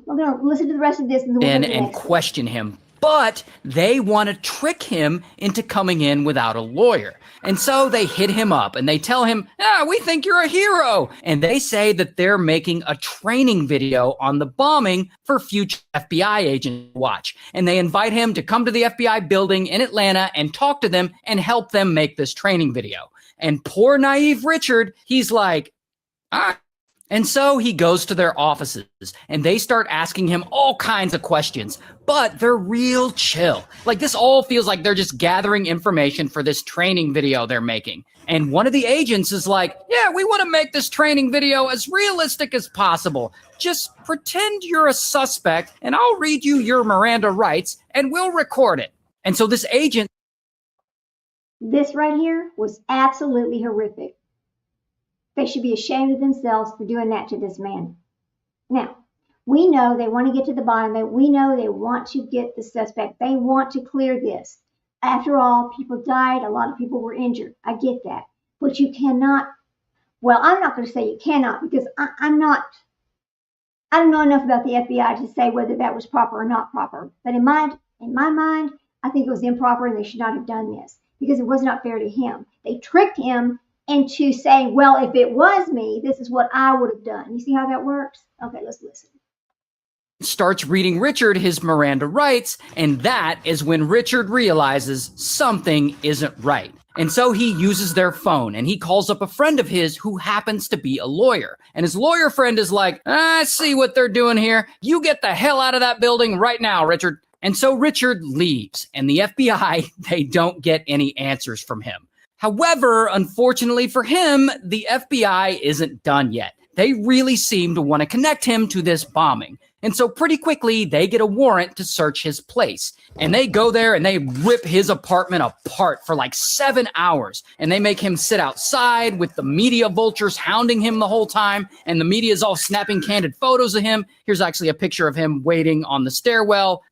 We're going to listen to the rest of this. And question him. But they want to trick him into coming in without a lawyer. And so they hit him up and they tell him, we think you're a hero. And they say that they're making a training video on the bombing for future FBI agents to watch. And they invite him to come to the FBI building in Atlanta and talk to them and help them make this training video. And poor naive Richard, he's like, And so he goes to their offices and they start asking him all kinds of questions, but they're real chill. Like this all feels like they're just gathering information for this training video they're making. And one of the agents is like, we want to make this training video as realistic as possible. Just pretend you're a suspect and I'll read you your Miranda rights and we'll record it. And so this agent. This right here was absolutely horrific. They should be ashamed of themselves for doing that to this man. Now, we know they want to get to the bottom of it. We know they want to get the suspect. They want to clear this. After all, people died. A lot of people were injured. I get that. But you cannot, I'm not going to say you cannot because I don't know enough about the FBI to say whether that was proper or not proper. But in my mind, I think it was improper and they should not have done this because it was not fair to him. They tricked him into saying, if it was me, this is what I would have done. You see how that works? Okay, let's listen. starts reading Richard his Miranda rights, and that is when Richard realizes something isn't right. And so he uses their phone and he calls up a friend of his who happens to be a lawyer. And his lawyer friend is like, I see what they're doing here. You get the hell out of that building right now, Richard. And so Richard leaves, and the FBI, they don't get any answers from him. However, unfortunately for him, the FBI isn't done yet. They really seem to want to connect him to this bombing. And so pretty quickly, they get a warrant to search his place. And they go there and they rip his apartment apart for like 7 hours. And they make him sit outside with the media vultures hounding him the whole time. And the media is all snapping candid photos of him. Here's actually a picture of him waiting on the stairwell.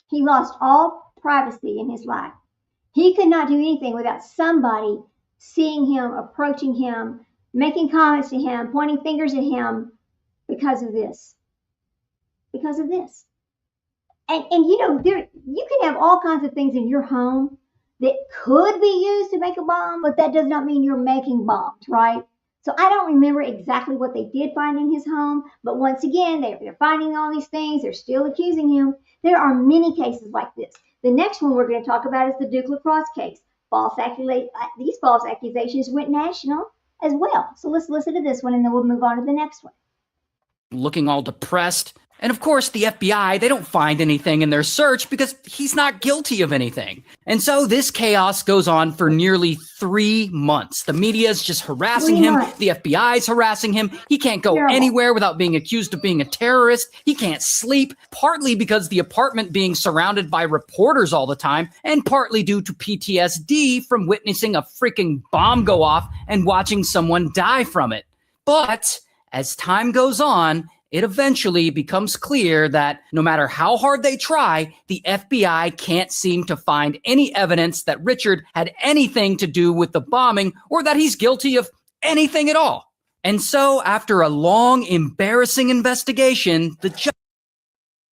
He lost all privacy in his life. He could not do anything without somebody seeing him, approaching him, making comments to him, pointing fingers at him because of this. Because of this. And you know, you can have all kinds of things in your home that could be used to make a bomb, but that does not mean you're making bombs, right? So I don't remember exactly what they did find in his home, but once again, they're finding all these things. They're still accusing him. There are many cases like this. The next one we're going to talk about is the Duke Lacrosse case. These false accusations went national as well. So let's listen to this one, and then we'll move on to the next one. Looking all depressed. And of course, the FBI, they don't find anything in their search because he's not guilty of anything. And so this chaos goes on for nearly 3 months. The media is just harassing him. The FBI is harassing him. He can't go anywhere without being accused of being a terrorist. He can't sleep, partly because the apartment being surrounded by reporters all the time, and partly due to PTSD from witnessing a freaking bomb go off and watching someone die from it. But as time goes on, it eventually becomes clear that no matter how hard they try, the FBI can't seem to find any evidence that Richard had anything to do with the bombing or that he's guilty of anything at all. And so after a long, embarrassing investigation, the judge...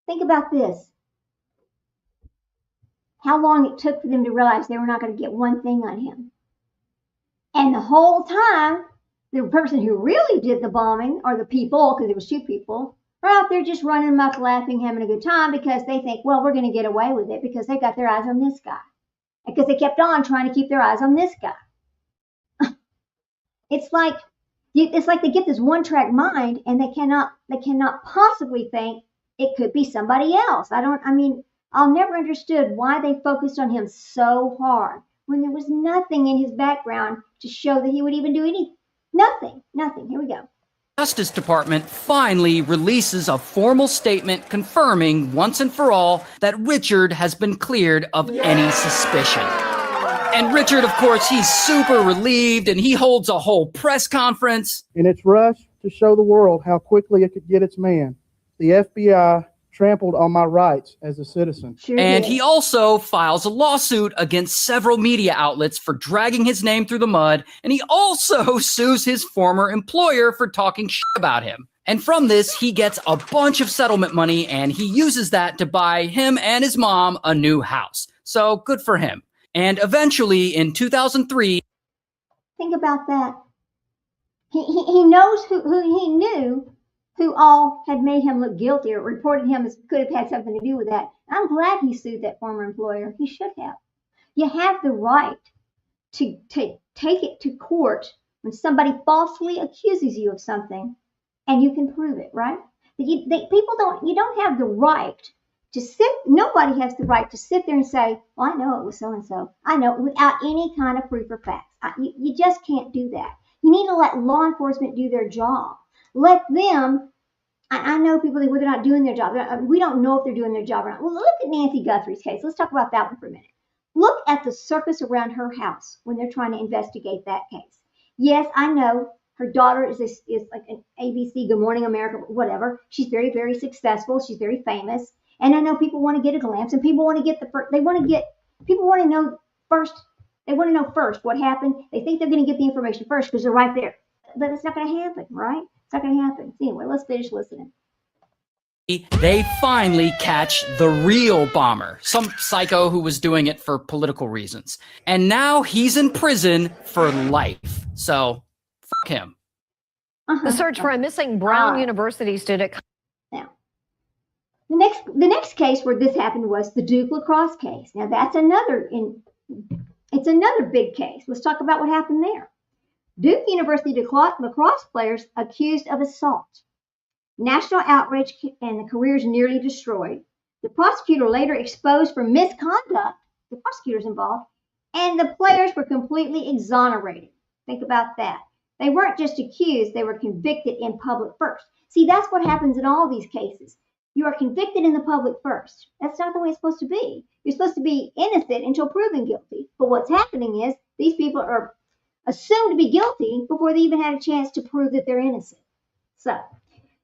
Think about this. How long it took for them to realize they were not going to get one thing on him. And the whole time, the person who really did the bombing, or the people, because it was 2 people, are out there just running amok, laughing, having a good time because they think, well, we're going to get away with it because they got their eyes on this guy. Because they kept on trying to keep their eyes on this guy. It's like they get this one-track mind and they cannot possibly think it could be somebody else. I'll never understood why they focused on him so hard when there was nothing in his background to show that he would even do anything. Nothing. Here we go. Justice Department finally releases a formal statement confirming once and for all that Richard has been cleared of any suspicion. And Richard, of course, he's super relieved and he holds a whole press conference. In its rush to show the world how quickly it could get its man, the FBI trampled on my rights as a citizen. And he also files a lawsuit against several media outlets for dragging his name through the mud, and he also sues his former employer for talking shit about him. And from this, he gets a bunch of settlement money, and he uses that to buy him and his mom a new house. So good for him. And eventually, in 2003... Think about that. He knows who he knew who all had made him look guilty or reported him as could have had something to do with that. I'm glad he sued that former employer. He should have. You have the right to take it to court when somebody falsely accuses you of something and you can prove it, right? You don't have the right to sit, nobody has the right to sit there and say, well, I know it was so-and-so. I know, without any kind of proof or facts. You just can't do that. You need to let law enforcement do their job. Let them, I know people think, well, they're not doing their job. We don't know if they're doing their job or not. Well, look at Nancy Guthrie's case. Let's talk about that one for a minute. Look at the circus around her house when they're trying to investigate that case. Yes, I know her daughter is like an ABC, Good Morning America, whatever. She's very, very successful. She's very famous. And I know people want to get a glimpse and people want to get people want to know first. They want to know first what happened. They think they're going to get the information first because they're right there. But it's not going to happen, right? It's not going to happen. Anyway, let's finish listening. They finally catch the real bomber, some psycho who was doing it for political reasons. And now he's in prison for life. So, fuck him. The search for a missing Brown University student. Now, The next case where this happened was the Duke lacrosse case. Now that's another big case. Let's talk about what happened there. Duke University lacrosse players accused of assault. National outrage and the careers nearly destroyed. The prosecutor later exposed for misconduct, the prosecutors involved, and the players were completely exonerated. Think about that. They weren't just accused, they were convicted in public first. See, that's what happens in all these cases. You are convicted in the public first. That's not the way it's supposed to be. You're supposed to be innocent until proven guilty. But what's happening is these people are assumed to be guilty before they even had a chance to prove that they're innocent. So,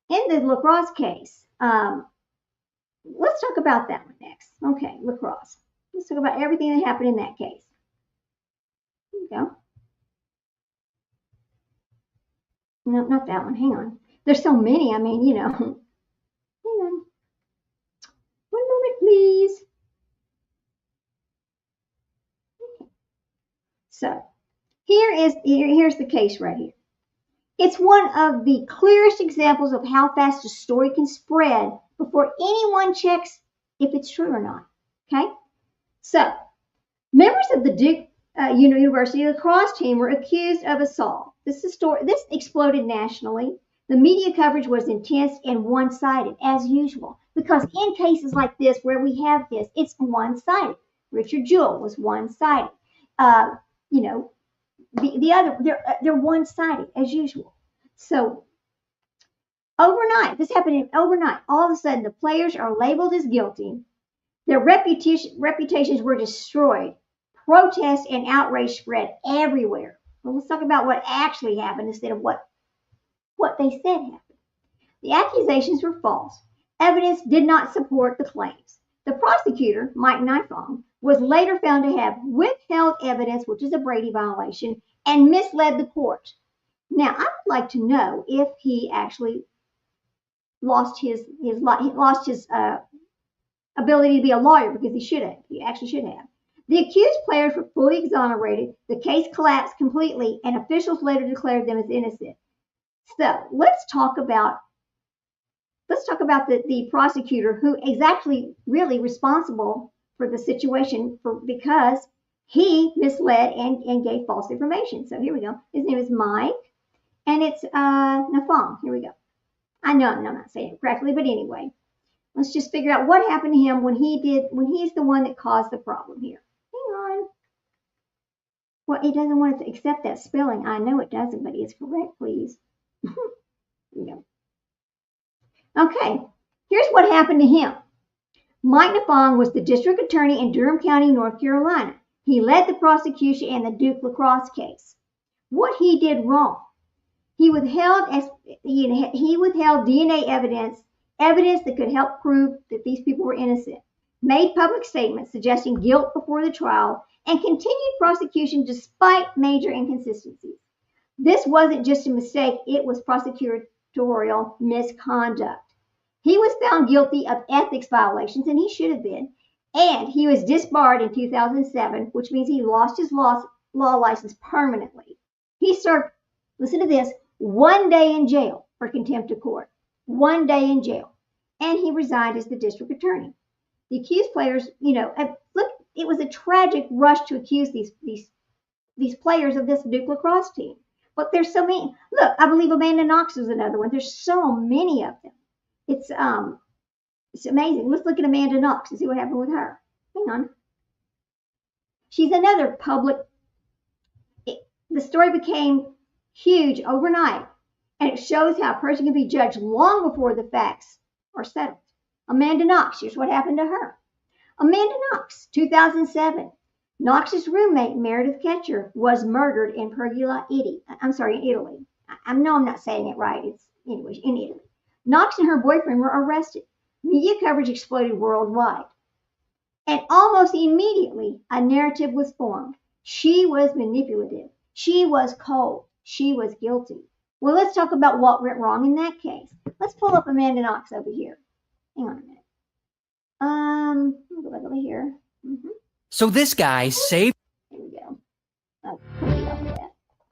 in the lacrosse case, let's talk about that one next. Okay, lacrosse. Let's talk about everything that happened in that case. Here we go. No, not that one. Hang on. There's so many. I mean, you know. Hang on. One moment, please. Okay. So, here's the case right here. It's one of the clearest examples of how fast a story can spread before anyone checks if it's true or not. Okay? So, members of the Duke University lacrosse team were accused of assault. This exploded nationally. The media coverage was intense and one-sided, as usual, because in cases like this where we have this, it's one-sided. Richard Jewell was one-sided. You know, the other, they're one-sided, as usual. So, overnight, this happened overnight. All of a sudden, the players are labeled as guilty. Their reputations were destroyed. Protests and outrage spread everywhere. Well, let's talk about what actually happened instead of what they said happened. The accusations were false. Evidence did not support the claims. The prosecutor, Mike Nifong, was later found to have withheld evidence, which is a Brady violation, and misled the court. Now, I would like to know if he actually lost his ability to be a lawyer, because he should have. He actually should have. The accused players were fully exonerated. The case collapsed completely, and officials later declared them as innocent. So let's talk about the prosecutor who is actually really responsible for the situation because he misled and gave false information. So here we go. His name is Mike, and it's Nifong. Here we go. I know I'm not saying it correctly, but anyway, let's just figure out what happened to him when he's the one that caused the problem here. Hang on. Well, he doesn't want to accept that spelling. I know it doesn't, but it's correct, please. Here we go. Okay, here's what happened to him. Mike Nifong was the district attorney in Durham County, North Carolina. He led the prosecution in the Duke lacrosse case. What he did wrong. He withheld DNA evidence that could help prove that these people were innocent, made public statements suggesting guilt before the trial, and continued prosecution despite major inconsistencies. This wasn't just a mistake, it was prosecutorial misconduct. He was found guilty of ethics violations, and he should have been, and he was disbarred in 2007, which means he lost his law license permanently. He served, listen to this, 1 day in jail for contempt of court. 1 day in jail. And he resigned as the district attorney. The accused players, look, it was a tragic rush to accuse these players of this Duke lacrosse team. But there's so many. Look, I believe Amanda Knox is another one. There's so many of them. It's amazing. Let's look at Amanda Knox and see what happened with her. Hang on. She's another public. The story became huge overnight, and it shows how a person can be judged long before the facts are settled. Amanda Knox, here's what happened to her. Amanda Knox, 2007. Knox's roommate, Meredith Ketcher, was murdered in Pergola, Italy. I know I'm not saying it right. It's, anyways, in Italy. Knox and her boyfriend were arrested. Media coverage exploded worldwide. And almost immediately, a narrative was formed. She was manipulative. She was cold. She was guilty. Well, let's talk about what went wrong in that case. Let's pull up Amanda Knox over here. Hang on a minute. I'll go back over here. So this guy saved. Here we go.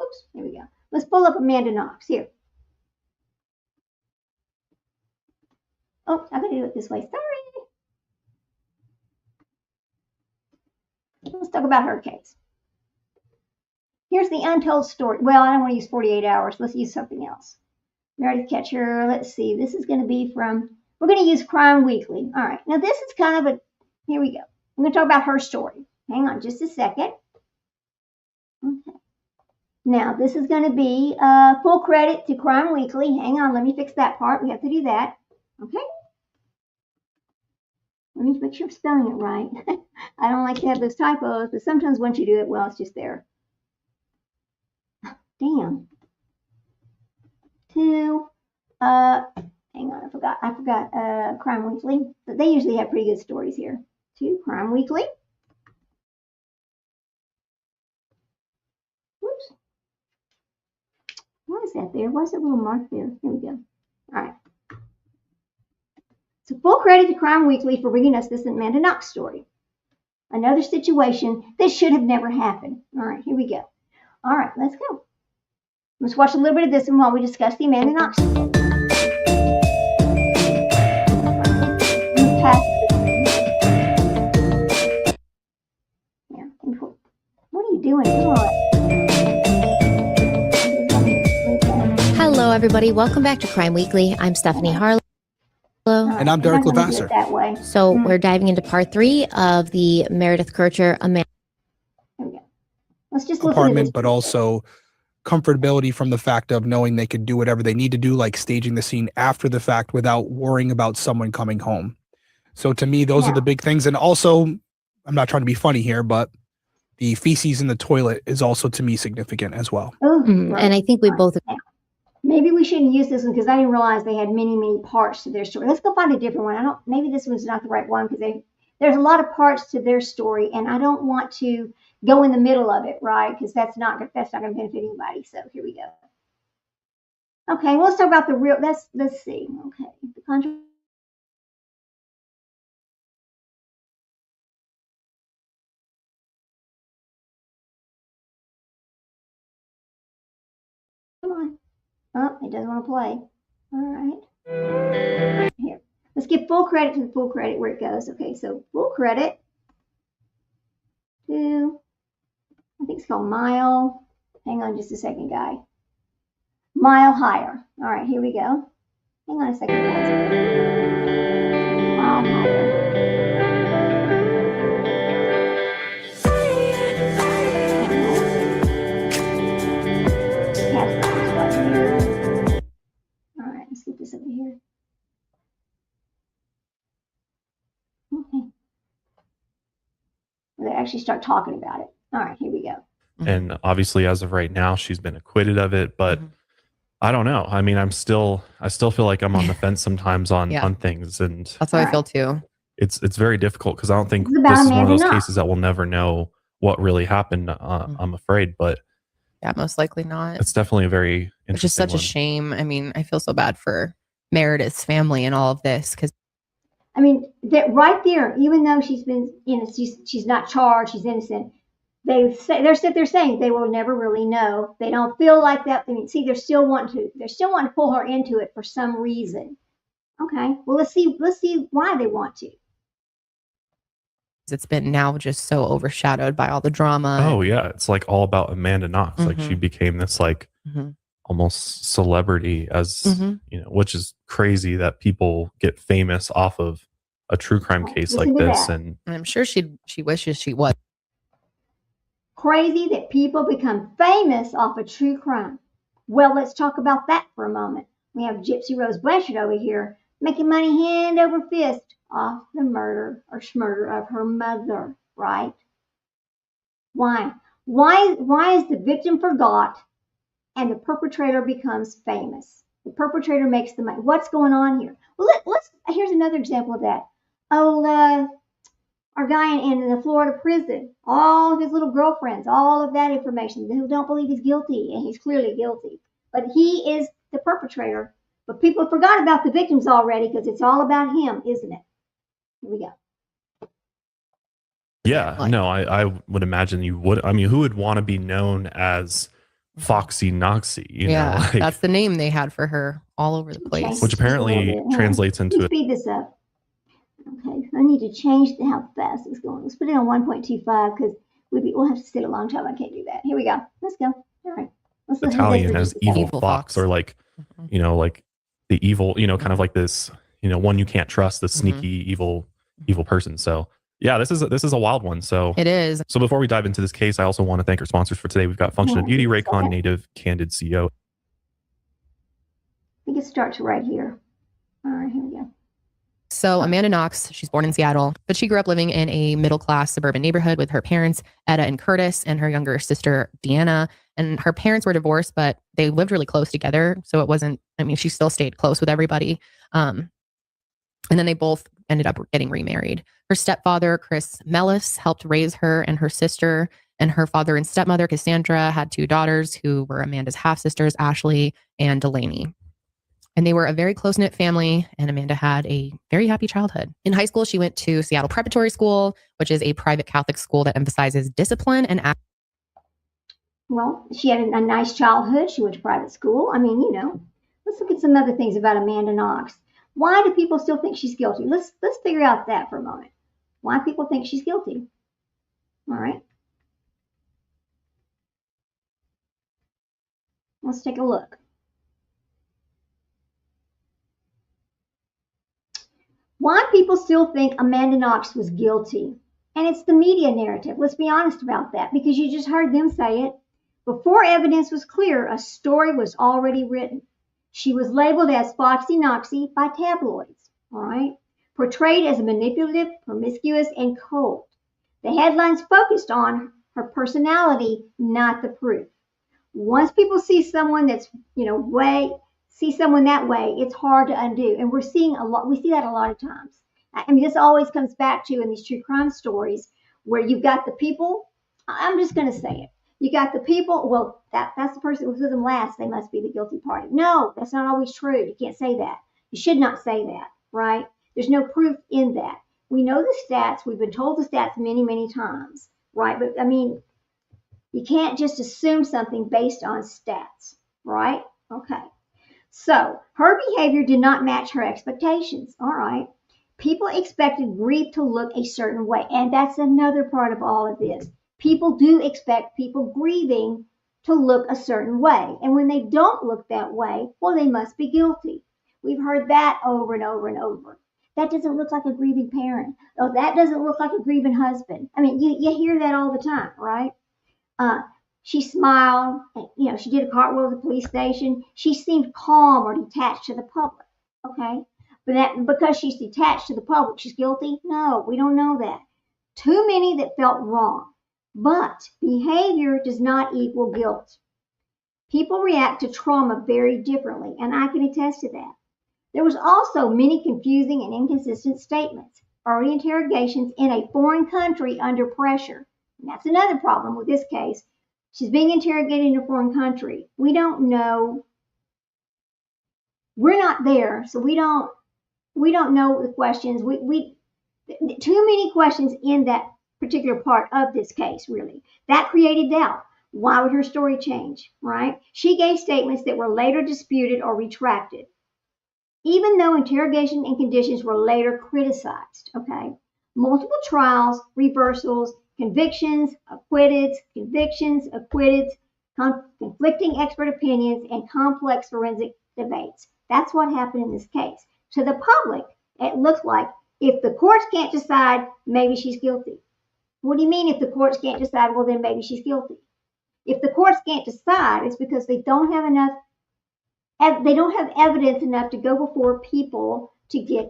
Oops, here we go. Let's pull up Amanda Knox here. Oh, I gotta do it this way. Sorry. Let's talk about her case. Here's the untold story. Well, I don't want to use 48 hours. Let's use something else. Meredith Ketcher. Let's see. This is going to be from, we're going to use Crime Weekly. All right. Now, this is kind of a, here we go. I'm going to talk about her story. Hang on just a second. Okay. Now, this is going to be full credit to Crime Weekly. Hang on. Let me fix that part. We have to do that. Okay. Let me make sure I'm spelling it right. I don't like to have those typos, but sometimes once you do it, well, it's just there. Damn. To, hang on, I forgot Crime Weekly. But they usually have pretty good stories here. To Crime Weekly. Whoops. Why is that there? Why is that little mark there? Here we go. All right. So full credit to Crime Weekly for bringing us this Amanda Knox story. Another situation that should have never happened. All right, here we go. All right, let's go. Let's watch a little bit of this one while we discuss the Amanda Knox story. Yeah. What are you doing? Come on. Hello, everybody. Welcome back to Crime Weekly. I'm Stephanie Harlow. And I'm Derek Levasseur. So we're diving into part 3 of the Meredith Kercher Amanda. Let's just apartment, but also comfortability from the fact of knowing they could do whatever they need to do, like staging the scene after the fact without worrying about someone coming home. So to me, those are the big things. And also, I'm not trying to be funny here, but the feces in the toilet is also to me significant as well. And I think we both. Maybe we shouldn't use this one because I didn't realize they had many parts to their story. Let's go find a different one. Maybe this one's not the right one because there's a lot of parts to their story, and I don't want to go in the middle of it, right? Because that's not going to benefit anybody. So here we go. Okay, well, let's talk about the real. Let's see. Okay, the contract. Come on. Oh, it doesn't want to play. All right. Here. Let's give full credit to the full credit where it goes. Okay, so full credit to, I think it's called Mile. Hang on just a second, guy. Mile Higher. All right, here we go. Hang on a second, guys. Mile Higher. Let's get this over here. Okay. They actually start talking about it. All right, here we go. And obviously, as of right now, she's been acquitted of it. But I don't know. I mean, I still feel like I'm on the fence sometimes on things, and that's how I feel too. It's very difficult because I don't think this is one of those cases that we'll never know what really happened. I'm afraid, but. Yeah, most likely not. It's definitely a very interesting Which is such a shame. I mean, I feel so bad for Meredith's family and all of this because. I mean, that right there, even though she's been, she's not charged, she's innocent. They're saying they will never really know. They don't feel like that. I mean, see, they're still wanting to pull her into it for some reason. Okay, well, let's see why they want to. It's been now just so overshadowed by all the drama. Oh yeah, it's like all about Amanda Knox. Like she became this like almost celebrity as which is crazy that people get famous off of a true crime case like this. And I'm sure she wishes she was. Crazy that people become famous off a true crime. Well, let's talk about that for a moment. We have Gypsy Rose Blanchard over here making money hand over fist off the murder or schmurder of her mother, right? Why? Why is the victim forgot and the perpetrator becomes famous? The perpetrator makes the money. What's going on here? Well, here's another example of that. Oh, our guy in the Florida prison, all of his little girlfriends, all of that information, who don't believe he's guilty, and he's clearly guilty. But he is the perpetrator. But people forgot about the victims already because it's all about him, isn't it? Here we go. Yeah, no, I would imagine you would. I mean, who would want to be known as Foxy Knoxy? You know, like, that's the name they had for her all over the place. Which apparently translates Let me into speed this up. Okay, I need to change how fast it's going. Let's put it on 1.25 because we'll have to sit a long time. I can't do that. Here we go. Let's go. All right. Italian as evil fox, or like, you know, like the evil, you know, kind of like this, you know, one you can't trust, the sneaky evil person. So yeah, this is a wild one. So it is. So before we dive into this case, I also want to thank our sponsors for today. We've got Function of Beauty, Raycon Native, Candid CO. I think it starts right here. All right, here we go. So Amanda Knox, she's born in Seattle, but she grew up living in a middle-class suburban neighborhood with her parents, Etta and Curtis, and her younger sister, Deanna. And her parents were divorced, but they lived really close together. So it wasn't, I mean, she still stayed close with everybody. And then they both ended up getting remarried. Her stepfather, Chris Mellis, helped raise her and her sister. And her father and stepmother, Cassandra, had 2 daughters who were Amanda's half-sisters, Ashley and Delaney. And they were a very close-knit family, and Amanda had a very happy childhood. In high school, she went to Seattle Preparatory School, which is a private Catholic school that emphasizes discipline and Well, she had a nice childhood. She went to private school. I mean, you know, let's look at some other things about Amanda Knox. Why do people still think she's guilty? Let's figure out that for a moment. Why people think she's guilty? All right. Let's take a look. Why people still think Amanda Knox was guilty. And it's the media narrative. Let's be honest about that, because you just heard them say it. Before evidence was clear, a story was already written. She was labeled as Foxy Knoxy by tabloids, all right? Portrayed as manipulative, promiscuous, and cold. The headlines focused on her personality, not the proof. Once people see someone that's, you know, see someone that way, it's hard to undo. And we see that a lot of times. I mean, this always comes back to in these true crime stories where you've got the people, I'm just going to say it. You got the people, well, that's the person who was with them last, they must be the guilty party. No, that's not always true. You can't say that. You should not say that, right? There's no proof in that. We know the stats. We've been told the stats many, many times, right? But, I mean, you can't just assume something based on stats, right? Okay. So her behavior did not match her expectations. All right. People expected grief to look a certain way. And that's another part of all of this. People do expect people grieving to look a certain way. And when they don't look that way, well, they must be guilty. We've heard that over and over and over. That doesn't look like a grieving parent. Oh, that doesn't look like a grieving husband. I mean, you hear that all the time, right? She smiled, you know, she did a cartwheel at the police station. She seemed calm or detached to the public, okay? But because she's detached to the public, she's guilty? No, we don't know that. Too many that felt wrong. But behavior does not equal guilt. People react to trauma very differently, and I can attest to that. There was also many confusing and inconsistent statements, early interrogations in a foreign country under pressure. And that's another problem with this case. She's being interrogated in a foreign country. We don't know. We're not there, so we don't know the questions. Too many questions in that particular part of this case, really. That created doubt. Why would her story change, right? She gave statements that were later disputed or retracted, even though interrogation and conditions were later criticized, okay? Multiple trials, reversals, convictions, acquitteds, conflicting expert opinions, and complex forensic debates. That's what happened in this case. To the public, it looks like if the courts can't decide, maybe she's guilty. What do you mean if the courts can't decide? Well, then maybe she's guilty. If the courts can't decide, it's because they don't have evidence enough to go before people to get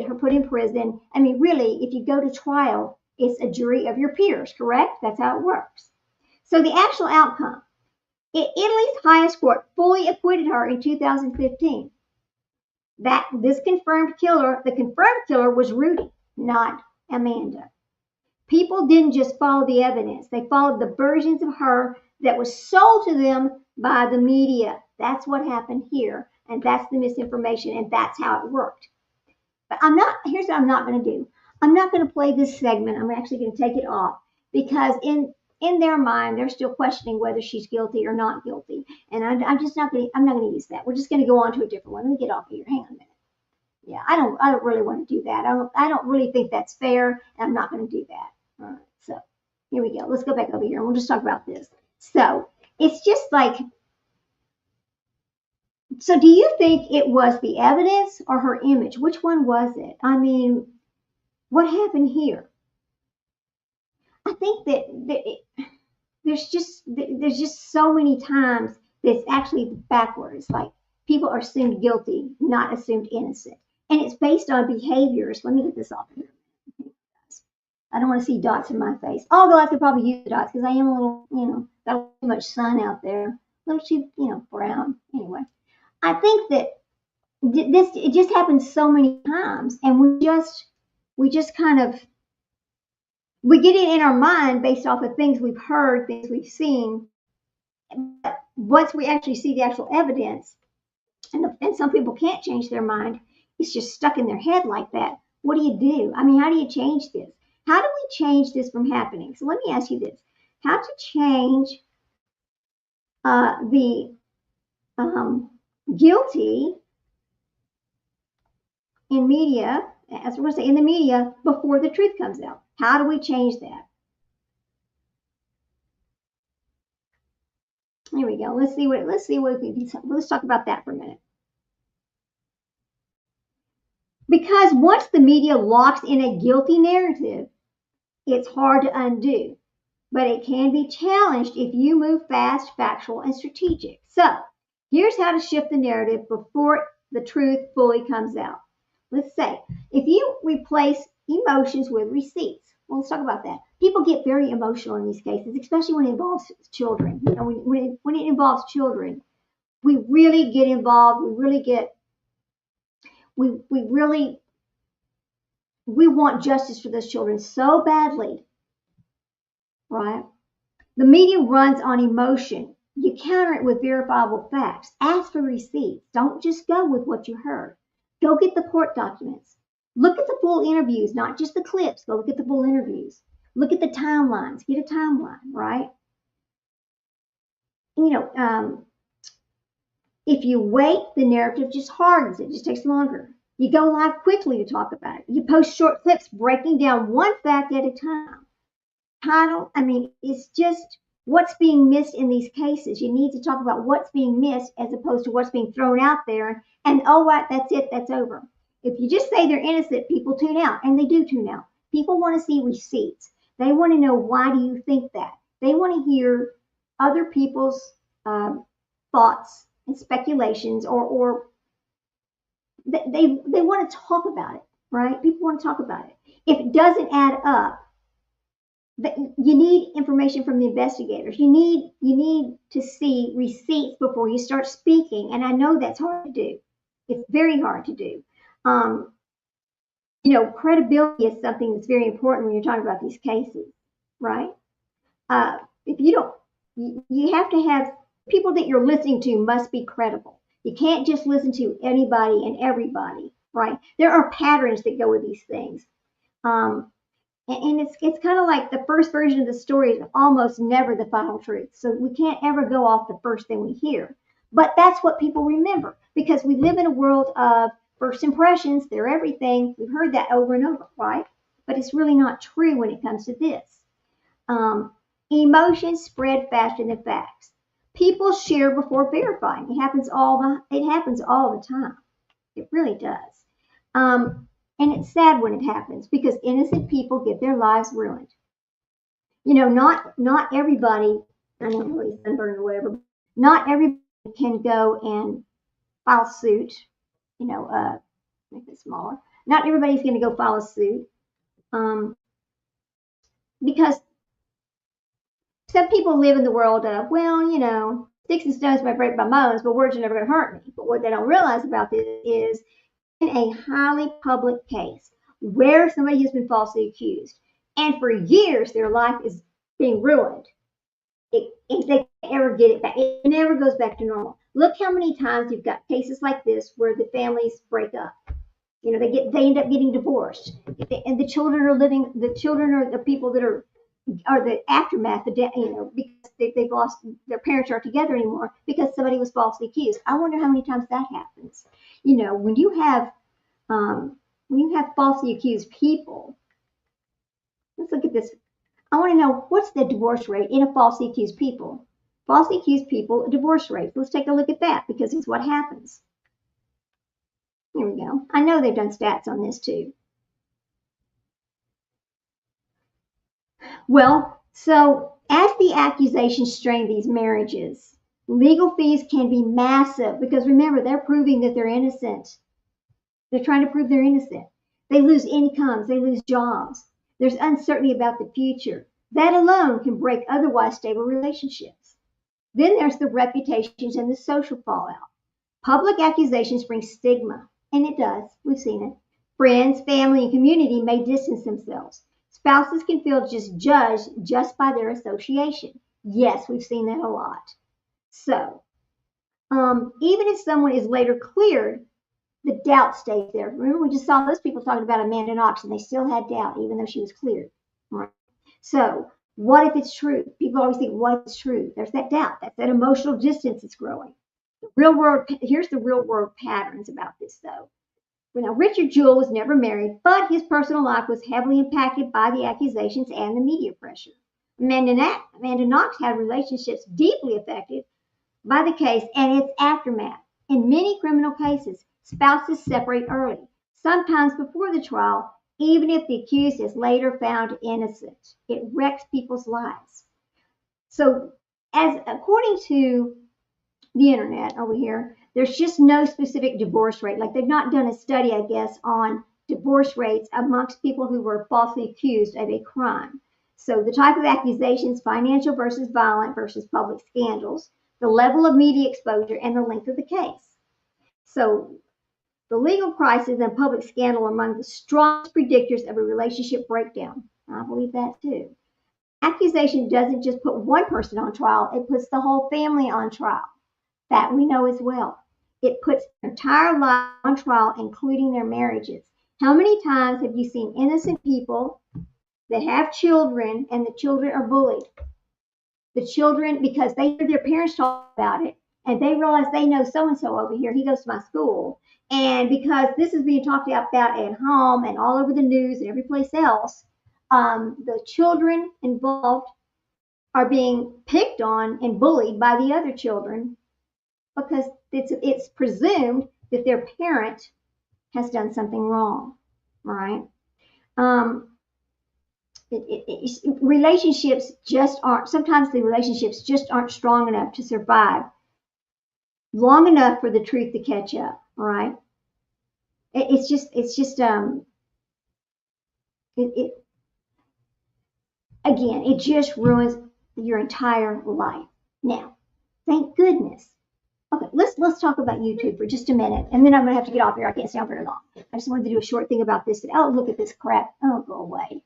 her put in prison. I mean, really, if you go to trial, it's a jury of your peers, correct? That's how it works. So the actual outcome, Italy's highest court fully acquitted her in 2015. The confirmed killer was Rudy, not Amanda. People didn't just follow the evidence. They followed the versions of her that was sold to them by the media. That's what happened here. And that's the misinformation. And that's how it worked. But here's what I'm not going to do. I'm not going to play this segment. I'm actually going to take it off because in in their mind, they're still questioning whether she's guilty or not guilty. And I'm just not going to, I'm not going to use that. We're just going to go on to a different one. Let me get off of here. Hang on a minute. Yeah, I don't really want to do that. I don't really think that's fair, and I'm not going to do that. All right, so here we go. Let's go back over here, and we'll just talk about this. So it's just like, so do you think it was the evidence or her image? Which one was it? I mean, what happened here? I think that there's just so many times that it's actually backwards. Like, people are assumed guilty, not assumed innocent. And it's based on behaviors. Let me get this off here. I don't want to see dots in my face. Although I could probably use the dots because I am a little, got too much sun out there. A little too, brown. Anyway, I think that it just happens so many times. And we just kind of, we get it in our mind based off of things we've heard, things we've seen. But once we actually see the actual evidence, and some people can't change their mind, it's just stuck in their head like that. What do you do? I mean, how do you change this? How do we change this from happening? So let me ask you this. How to change the guilty in media, as we're going to say, in the media before the truth comes out? How do we change that? Here we go. Let's see what we can do. Let's talk about that for a minute. Because once the media locks in a guilty narrative, it's hard to undo, but it can be challenged if you move fast, factual, and strategic. So here's how to shift the narrative before the truth fully comes out. Let's say, if you replace emotions with receipts. Well, let's talk about that. People get very emotional in these cases, especially when it involves children. When it involves children, we really get involved. We want justice for those children so badly, right? The media runs on emotion. You counter it with verifiable facts. Ask for receipts. Don't just go with what you heard. Go get the court documents. Look at the full interviews, not just the clips. Go look at the full interviews. Look at the timelines. Get a timeline, right? If you wait, the narrative just hardens. It just takes longer. You go live quickly to talk about it. You post short clips breaking down one fact at a time. It's just what's being missed in these cases. You need to talk about what's being missed as opposed to what's being thrown out there. And, that's it, that's over. If you just say they're innocent, people tune out, and they do tune out. People want to see receipts. They want to know, why do you think that? They want to hear other people's thoughts and speculations, or they want to talk about it, right? People want to talk about it. If it doesn't add up, you need information from the investigators. You need to see receipts before you start speaking, and I know that's hard to do. It's very hard to do. Credibility is something that's very important when you're talking about these cases, right? If you don't, you have to have people that you're listening to must be credible. You can't just listen to anybody and everybody, right? There are patterns that go with these things. And it's kind of like the first version of the story is almost never the final truth. So we can't ever go off the first thing we hear. But that's what people remember, because we live in a world of first impressions. They're everything. We've heard that over and over, right? But it's really not true when it comes to this. Emotions spread faster than facts. People share before verifying. It happens all the time. It really does. And it's sad when it happens, because innocent people get their lives ruined. Not everybody, I know really sunburned or whatever, not everybody can go and file suit, make it smaller. Not everybody's going to go file a suit, because some people live in the world of, sticks and stones might break my bones, but words are never going to hurt me. But what they don't realize about this is, in a highly public case where somebody has been falsely accused, and for years their life is being ruined, if they ever get it back, it never goes back to normal. Look how many times you've got cases like this where the families break up. They end up getting divorced, and the children are the people that are or the aftermath, because they've lost, their parents aren't together anymore because somebody was falsely accused. I wonder how many times that happens. When you have falsely accused people, let's look at this. I want to know, what's the divorce rate in a falsely accused people? Falsely accused people, divorce rate. Let's take a look at that, because it's what happens. Here we go. I know they've done stats on this too. Well, so as the accusations strain these marriages, legal fees can be massive, because remember, they're proving that they're innocent. They're trying to prove they're innocent. They lose incomes, they lose jobs. There's uncertainty about the future. That alone can break otherwise stable relationships. Then there's the reputations and the social fallout. Public accusations bring stigma, and it does. We've seen it. Friends, family, and community may distance themselves. Spouses can feel judged just by their association. Yes, we've seen that a lot. So, even if someone is later cleared, the doubt stays there. Remember, we just saw those people talking about Amanda Knox, and they still had doubt, even though she was cleared. Right? So, what if it's true? People always think, what if it's true? There's that doubt. That's that emotional distance that's growing. Here's the real world patterns about this, though. Now, Richard Jewell was never married, but his personal life was heavily impacted by the accusations and the media pressure. Amanda Knox had relationships deeply affected by the case and its aftermath. In many criminal cases, spouses separate early, sometimes before the trial, even if the accused is later found innocent. It wrecks people's lives. So, according to the internet over here, there's just no specific divorce rate. Like, they've not done a study, I guess, on divorce rates amongst people who were falsely accused of a crime. So the type of accusations, financial versus violent versus public scandals, the level of media exposure, and the length of the case. So the legal crisis and public scandal are among the strongest predictors of a relationship breakdown. I believe that too. Accusation doesn't just put one person on trial, it puts the whole family on trial. That we know as well. It puts their entire life on trial, including their marriages. How many times have you seen innocent people that have children and the children are bullied? The children, because they hear their parents talk about it and they realize they know so-and-so over here, he goes to my school. And because this is being talked about at home and all over the news and every place else, the children involved are being picked on and bullied by the other children, because it's presumed that their parent has done something wrong, right? Relationships just aren't, sometimes the relationships just aren't strong enough to survive long enough for the truth to catch up, right? Again, it just ruins your entire life. Now, thank goodness. Okay, let's talk about YouTube for just a minute, and then I'm gonna have to get off here. I can't stay on very long. I just wanted to do a short thing about this. Oh, look at this crap. Oh, go away.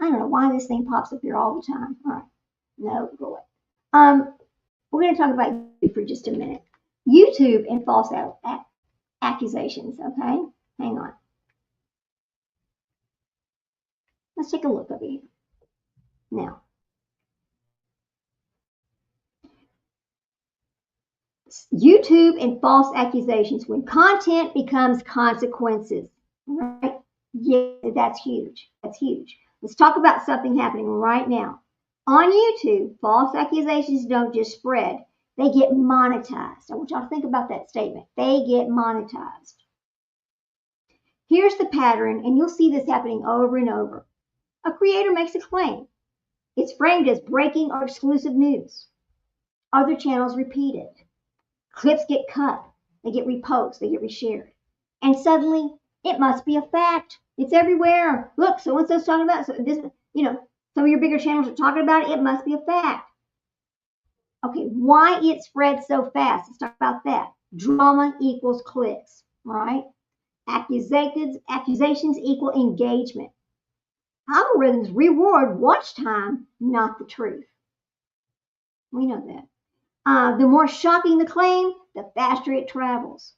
I don't know why this thing pops up here all the time. All right, no, go away. We're gonna talk about YouTube for just a minute. YouTube and false accusations. Okay, hang on. Let's take a look over here now. YouTube and false accusations, when content becomes consequences, right? Yeah, that's huge. That's huge. Let's talk about something happening right now. On YouTube, false accusations don't just spread, they get monetized. I want y'all to think about that statement. They get monetized. Here's the pattern, and you'll see this happening over and over. A creator makes a claim. It's framed as breaking or exclusive news. Other channels repeat it. Clips get cut, they get reposted, they get reshared. And suddenly, it must be a fact. It's everywhere. Look, so-and-so's talking about it. So this, some of your bigger channels are talking about it. It must be a fact. Okay, why it spread so fast? Let's talk about that. Drama equals clicks, right? Accusations equal engagement. Algorithms reward watch time, not the truth. We know that. The more shocking the claim, the faster it travels.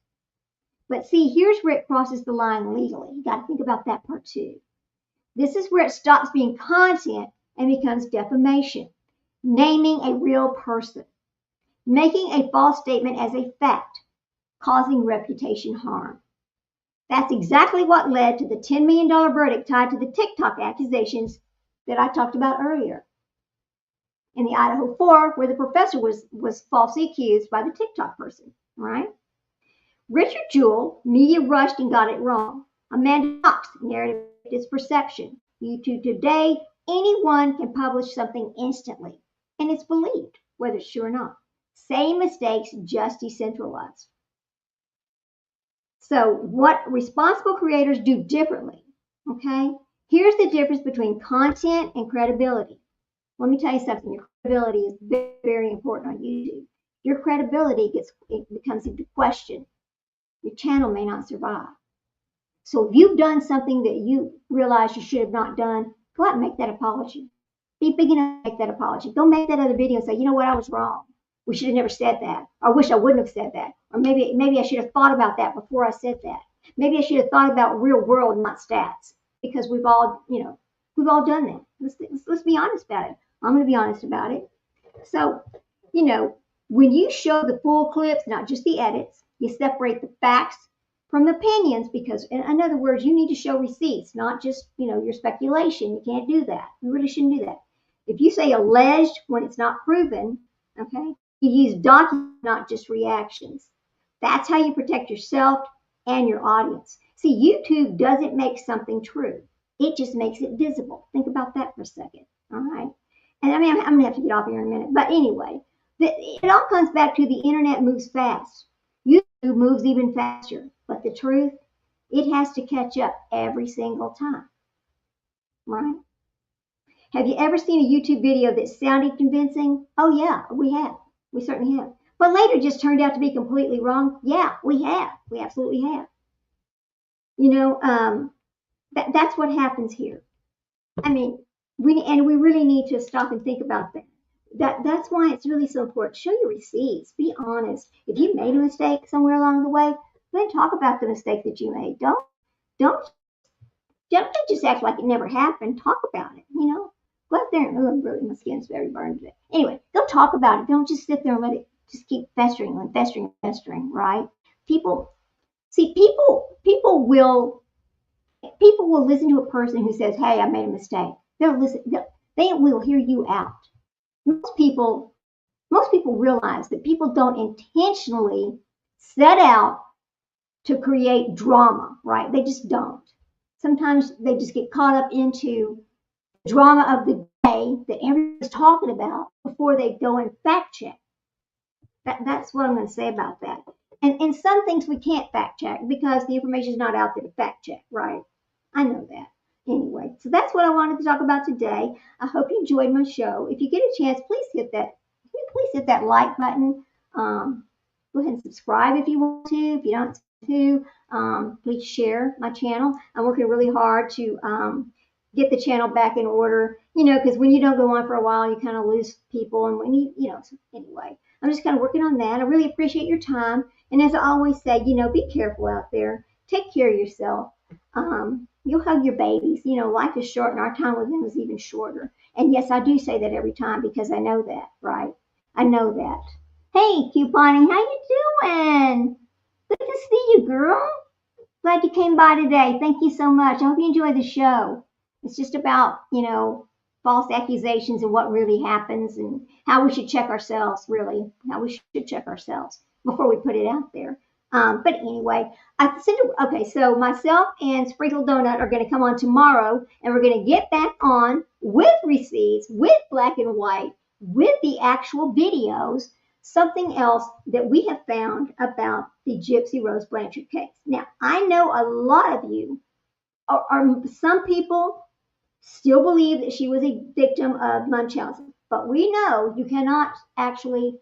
But see, here's where it crosses the line legally. You got to think about that part too. This is where it stops being content and becomes defamation, naming a real person, making a false statement as a fact, causing reputation harm. That's exactly what led to the $10 million verdict tied to the TikTok accusations that I talked about earlier. In the Idaho 4, where the professor was falsely accused by the TikTok person, right? Richard Jewell, media rushed and got it wrong. Amanda Knox, narrative is perception. YouTube today, anyone can publish something instantly, and it's believed, whether it's true or not. Same mistakes, just decentralized. So what responsible creators do differently, okay? Here's the difference between content and credibility. Let me tell you something. Your credibility is very, very important on YouTube. Your credibility becomes into question. Your channel may not survive. So if you've done something that you realize you should have not done, go out and make that apology. Be big enough to make that apology. Don't make that other video and say, you know what, I was wrong. We should have never said that. I wish I wouldn't have said that. Or maybe I should have thought about that before I said that. Maybe I should have thought about real world, not stats. Because we've all done that. Let's be honest about it. I'm going to be honest about it. So, when you show the full clips, not just the edits, you separate the facts from opinions, because in other words, you need to show receipts, not just, your speculation. You can't do that. You really shouldn't do that. If you say alleged when it's not proven, okay, you use documents, not just reactions. That's how you protect yourself and your audience. See, YouTube doesn't make something true. It just makes it visible. Think about that for a second, all right? And I'm going to have to get off here in a minute. But anyway, it all comes back to the internet moves fast. YouTube moves even faster. But the truth, it has to catch up every single time, right? Have you ever seen a YouTube video that sounded convincing? Oh, yeah, we have. We certainly have. But later just turned out to be completely wrong? Yeah, we have. We absolutely have. That's what happens here. I mean, we really need to stop and think about that. That's why it's really so important. Show your receipts. Be honest. If you made a mistake somewhere along the way, then talk about the mistake that you made. Don't just act like it never happened. Talk about it. Go out there and really, my skin's very burned today. Anyway, go talk about it. Don't just sit there and let it just keep festering and festering and festering. Right? People will listen to a person who says, "Hey, I made a mistake." They'll listen. They will hear you out. Most people realize that people don't intentionally set out to create drama, right? They just don't. Sometimes they just get caught up into the drama of the day that everyone's talking about before they go and fact check. That's what I'm going to say about that. And some things we can't fact check because the information is not out there to fact check, right? I know that. Anyway, so that's what I wanted to talk about today. I hope you enjoyed my show. If you get a chance, please hit that like button. Go ahead and subscribe if you want to. If you don't want to, please share my channel. I'm working really hard to get the channel back in order. Because when you don't go on for a while, you kind of lose people. And when so anyway, I'm just kind of working on that. I really appreciate your time. And as I always say, be careful out there. Take care of yourself. You'll hug your babies. Life is short and our time with them is even shorter. And yes, I do say that every time because I know that, right? I know that. Hey, Couponing, how you doing? Good to see you, girl. Glad you came by today. Thank you so much. I hope you enjoy the show. It's just about, false accusations and what really happens and how we should check ourselves, really. How we should check ourselves before we put it out there. But anyway, so myself and Sprinkle Donut are going to come on tomorrow, and we're going to get back on with receipts, with black and white, with the actual videos, something else that we have found about the Gypsy Rose Blanchard case. Now, I know a lot of you, or some people still believe that she was a victim of Munchausen, but we know you cannot actually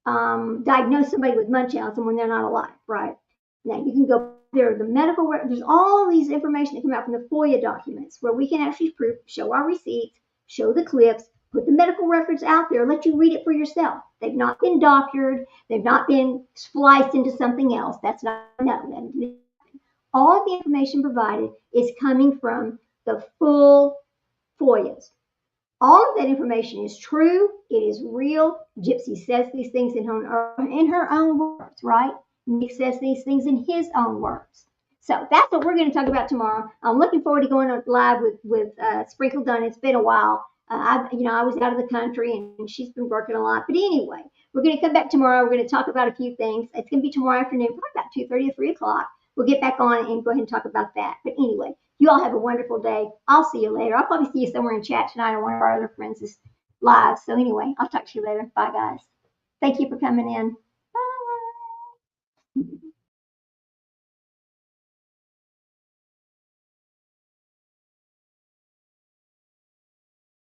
diagnose somebody with Munchausen when they're not alive, right? Now you can go there, there's all these information that come out from the FOIA documents where we can actually show our receipts, show the clips, put the medical records out there, let you read it for yourself. They've not been doctored, they've not been spliced into something else. That's not no. All of the information provided is coming from the full FOIAs. All of that information is true. It is real. Gypsy says these things in her own words, right? Nick says these things in his own words. So that's what we're going to talk about tomorrow. I'm looking forward to going on live with Sprinkle Dunn. It's been a while. I was out of the country and she's been working a lot. But anyway, we're going to come back tomorrow. We're going to talk about a few things. It's going to be tomorrow afternoon, probably about 2:30 or 3 o'clock. We'll get back on and go ahead and talk about that. But anyway, you all have a wonderful day. I'll see you later. I'll probably see you somewhere in chat tonight on one of our other friends' lives. So anyway, I'll talk to you later. Bye, guys. Thank you for coming in.